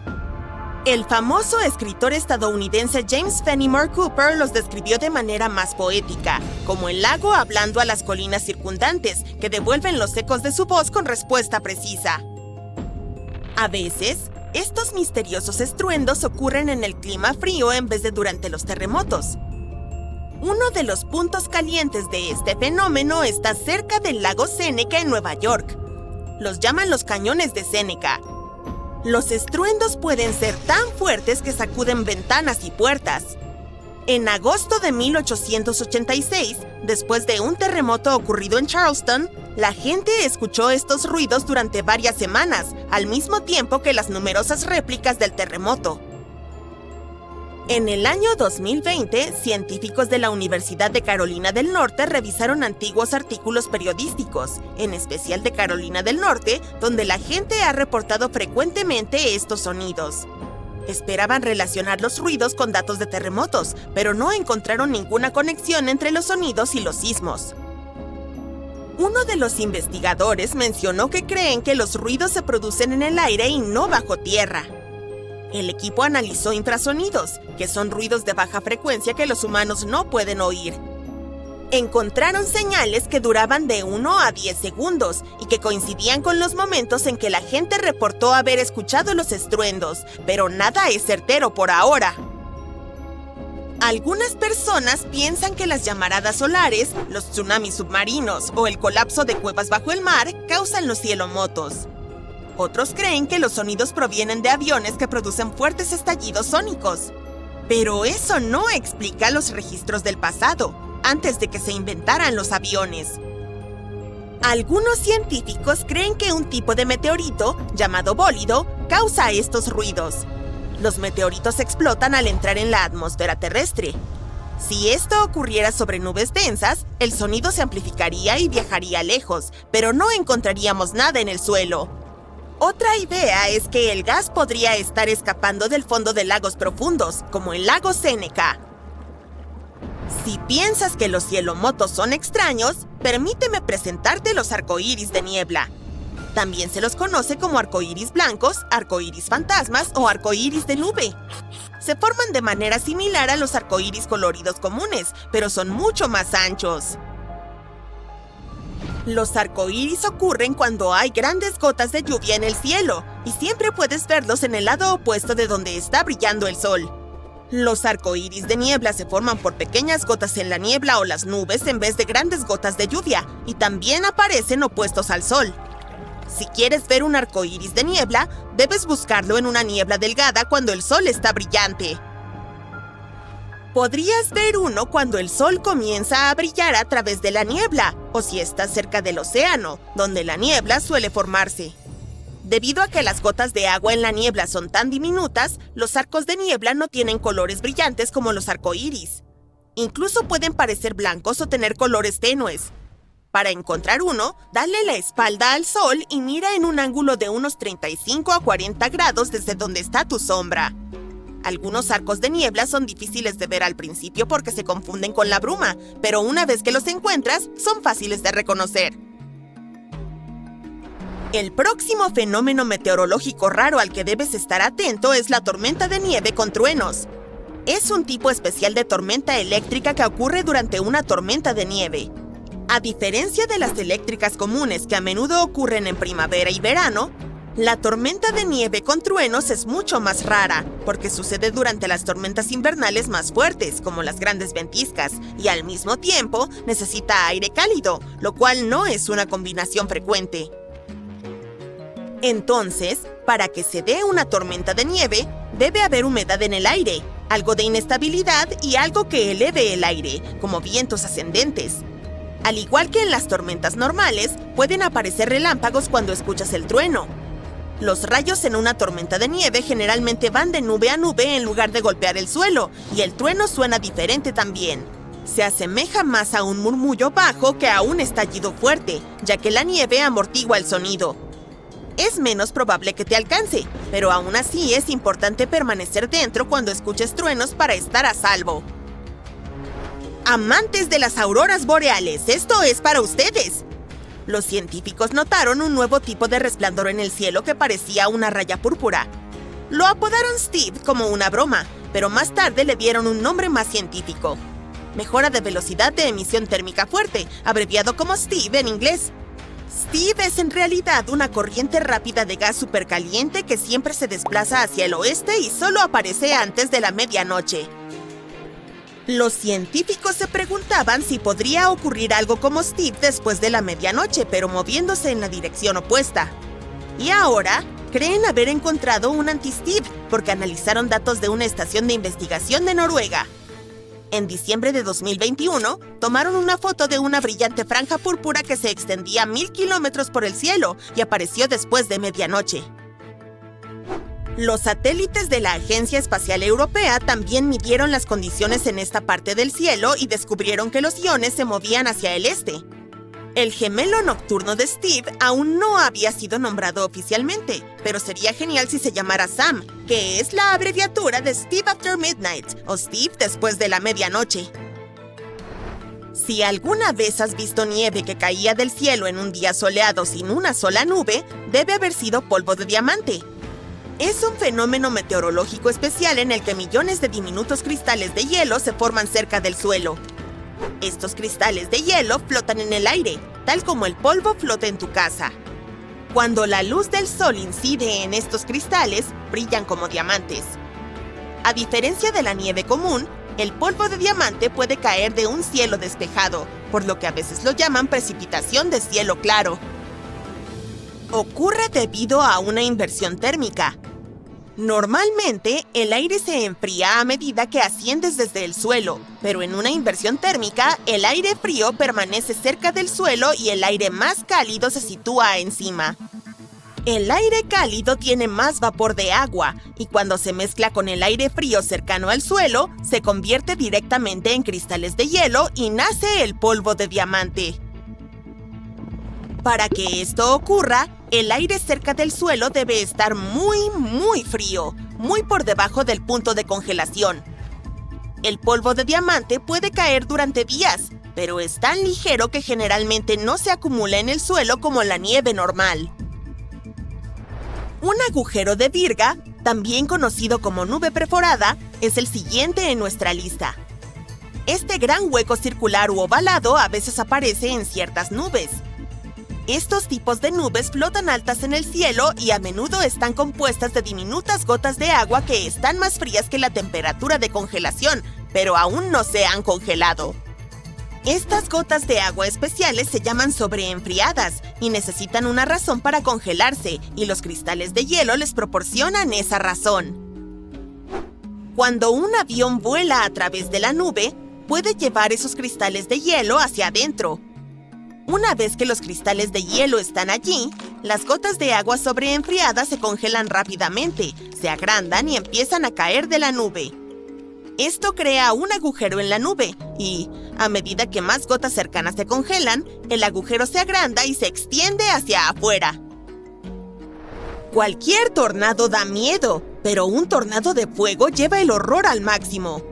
El famoso escritor estadounidense James Fenimore Cooper los describió de manera más poética, como el lago hablando a las colinas circundantes, que devuelven los ecos de su voz con respuesta precisa. A veces, estos misteriosos estruendos ocurren en el clima frío en vez de durante los terremotos. Uno de los puntos calientes de este fenómeno está cerca del lago Seneca en Nueva York. Los llaman los cañones de Seneca. Los estruendos pueden ser tan fuertes que sacuden ventanas y puertas. En agosto de 1886, después de un terremoto ocurrido en Charleston, la gente escuchó estos ruidos durante varias semanas, al mismo tiempo que las numerosas réplicas del terremoto. En el año 2020, científicos de la Universidad de Carolina del Norte revisaron antiguos artículos periodísticos, en especial de Carolina del Norte, donde la gente ha reportado frecuentemente estos sonidos. Esperaban relacionar los ruidos con datos de terremotos, pero no encontraron ninguna conexión entre los sonidos y los sismos. Uno de los investigadores mencionó que creen que los ruidos se producen en el aire y no bajo tierra. El equipo analizó infrasonidos, que son ruidos de baja frecuencia que los humanos no pueden oír. Encontraron señales que duraban de 1 a 10 segundos y que coincidían con los momentos en que la gente reportó haber escuchado los estruendos, pero nada es certero por ahora. Algunas personas piensan que las llamaradas solares, los tsunamis submarinos o el colapso de cuevas bajo el mar causan los cielomotos. Otros creen que los sonidos provienen de aviones que producen fuertes estallidos sónicos. Pero eso no explica los registros del pasado, antes de que se inventaran los aviones. Algunos científicos creen que un tipo de meteorito, llamado bólido, causa estos ruidos. Los meteoritos explotan al entrar en la atmósfera terrestre. Si esto ocurriera sobre nubes densas, el sonido se amplificaría y viajaría lejos, pero no encontraríamos nada en el suelo. Otra idea es que el gas podría estar escapando del fondo de lagos profundos, como el lago Seneca. Si piensas que los cielomotos son extraños, permíteme presentarte los arcoíris de niebla. También se los conoce como arcoíris blancos, arcoíris fantasmas o arcoíris de nube. Se forman de manera similar a los arcoíris coloridos comunes, pero son mucho más anchos. Los arcoíris ocurren cuando hay grandes gotas de lluvia en el cielo, y siempre puedes verlos en el lado opuesto de donde está brillando el sol. Los arcoíris de niebla se forman por pequeñas gotas en la niebla o las nubes en vez de grandes gotas de lluvia, y también aparecen opuestos al sol. Si quieres ver un arcoíris de niebla, debes buscarlo en una niebla delgada cuando el sol está brillante. Podrías ver uno cuando el sol comienza a brillar a través de la niebla, o si estás cerca del océano, donde la niebla suele formarse. Debido a que las gotas de agua en la niebla son tan diminutas, los arcos de niebla no tienen colores brillantes como los arcoíris. Incluso pueden parecer blancos o tener colores tenues. Para encontrar uno, dale la espalda al sol y mira en un ángulo de unos 35 a 40 grados desde donde está tu sombra. Algunos arcos de niebla son difíciles de ver al principio porque se confunden con la bruma, pero una vez que los encuentras, son fáciles de reconocer. El próximo fenómeno meteorológico raro al que debes estar atento es la tormenta de nieve con truenos. Es un tipo especial de tormenta eléctrica que ocurre durante una tormenta de nieve. A diferencia de las eléctricas comunes que a menudo ocurren en primavera y verano, la tormenta de nieve con truenos es mucho más rara, porque sucede durante las tormentas invernales más fuertes, como las grandes ventiscas, y al mismo tiempo necesita aire cálido, lo cual no es una combinación frecuente. Entonces, para que se dé una tormenta de nieve, debe haber humedad en el aire, algo de inestabilidad y algo que eleve el aire, como vientos ascendentes. Al igual que en las tormentas normales, pueden aparecer relámpagos cuando escuchas el trueno. Los rayos en una tormenta de nieve generalmente van de nube a nube en lugar de golpear el suelo, y el trueno suena diferente también. Se asemeja más a un murmullo bajo que a un estallido fuerte, ya que la nieve amortigua el sonido. Es menos probable que te alcance, pero aún así es importante permanecer dentro cuando escuches truenos para estar a salvo. Amantes de las auroras boreales, esto es para ustedes. Los científicos notaron un nuevo tipo de resplandor en el cielo que parecía una raya púrpura. Lo apodaron Steve como una broma, pero más tarde le dieron un nombre más científico: mejora de velocidad de emisión térmica fuerte, abreviado como Steve en inglés. Steve es en realidad una corriente rápida de gas supercaliente que siempre se desplaza hacia el oeste y solo aparece antes de la medianoche. Los científicos se preguntaban si podría ocurrir algo como Steve después de la medianoche, pero moviéndose en la dirección opuesta. Y ahora, creen haber encontrado un anti-Steve porque analizaron datos de una estación de investigación de Noruega. En diciembre de 2021, tomaron una foto de una brillante franja púrpura que se extendía 1000 kilómetros por el cielo y apareció después de medianoche. Los satélites de la Agencia Espacial Europea también midieron las condiciones en esta parte del cielo y descubrieron que los iones se movían hacia el este. El gemelo nocturno de Steve aún no había sido nombrado oficialmente, pero sería genial si se llamara Sam, que es la abreviatura de Steve After Midnight, o Steve después de la medianoche. Si alguna vez has visto nieve que caía del cielo en un día soleado sin una sola nube, debe haber sido polvo de diamante. Es un fenómeno meteorológico especial en el que millones de diminutos cristales de hielo se forman cerca del suelo. Estos cristales de hielo flotan en el aire, tal como el polvo flota en tu casa. Cuando la luz del sol incide en estos cristales, brillan como diamantes. A diferencia de la nieve común, el polvo de diamante puede caer de un cielo despejado, por lo que a veces lo llaman precipitación de cielo claro. Ocurre debido a una inversión térmica. Normalmente, el aire se enfría a medida que asciendes desde el suelo, pero en una inversión térmica, el aire frío permanece cerca del suelo y el aire más cálido se sitúa encima. El aire cálido tiene más vapor de agua, y cuando se mezcla con el aire frío cercano al suelo, se convierte directamente en cristales de hielo y nace el polvo de diamante. Para que esto ocurra, el aire cerca del suelo debe estar muy frío, muy por debajo del punto de congelación. El polvo de diamante puede caer durante días, pero es tan ligero que generalmente no se acumula en el suelo como la nieve normal. Un agujero de Virga, también conocido como nube perforada, es el siguiente en nuestra lista. Este gran hueco circular u ovalado a veces aparece en ciertas nubes. Estos tipos de nubes flotan altas en el cielo y a menudo están compuestas de diminutas gotas de agua que están más frías que la temperatura de congelación, pero aún no se han congelado. Estas gotas de agua especiales se llaman sobreenfriadas y necesitan una razón para congelarse, y los cristales de hielo les proporcionan esa razón. Cuando un avión vuela a través de la nube, puede llevar esos cristales de hielo hacia adentro. Una vez que los cristales de hielo están allí, las gotas de agua sobreenfriada se congelan rápidamente, se agrandan y empiezan a caer de la nube. Esto crea un agujero en la nube y, a medida que más gotas cercanas se congelan, el agujero se agranda y se extiende hacia afuera. Cualquier tornado da miedo, pero un tornado de fuego lleva el horror al máximo.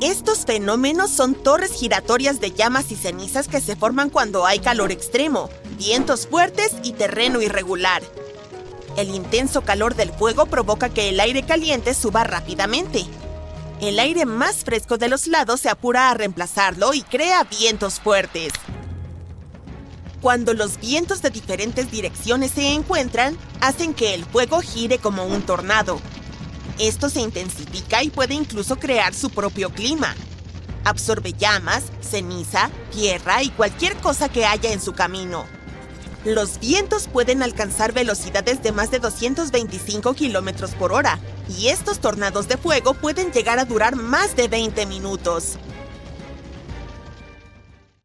Estos fenómenos son torres giratorias de llamas y cenizas que se forman cuando hay calor extremo, vientos fuertes y terreno irregular. El intenso calor del fuego provoca que el aire caliente suba rápidamente. El aire más fresco de los lados se apura a reemplazarlo y crea vientos fuertes. Cuando los vientos de diferentes direcciones se encuentran, hacen que el fuego gire como un tornado. Esto se intensifica y puede incluso crear su propio clima. Absorbe llamas, ceniza, tierra y cualquier cosa que haya en su camino. Los vientos pueden alcanzar velocidades de más de 225 km/h, y estos tornados de fuego pueden llegar a durar más de 20 minutos.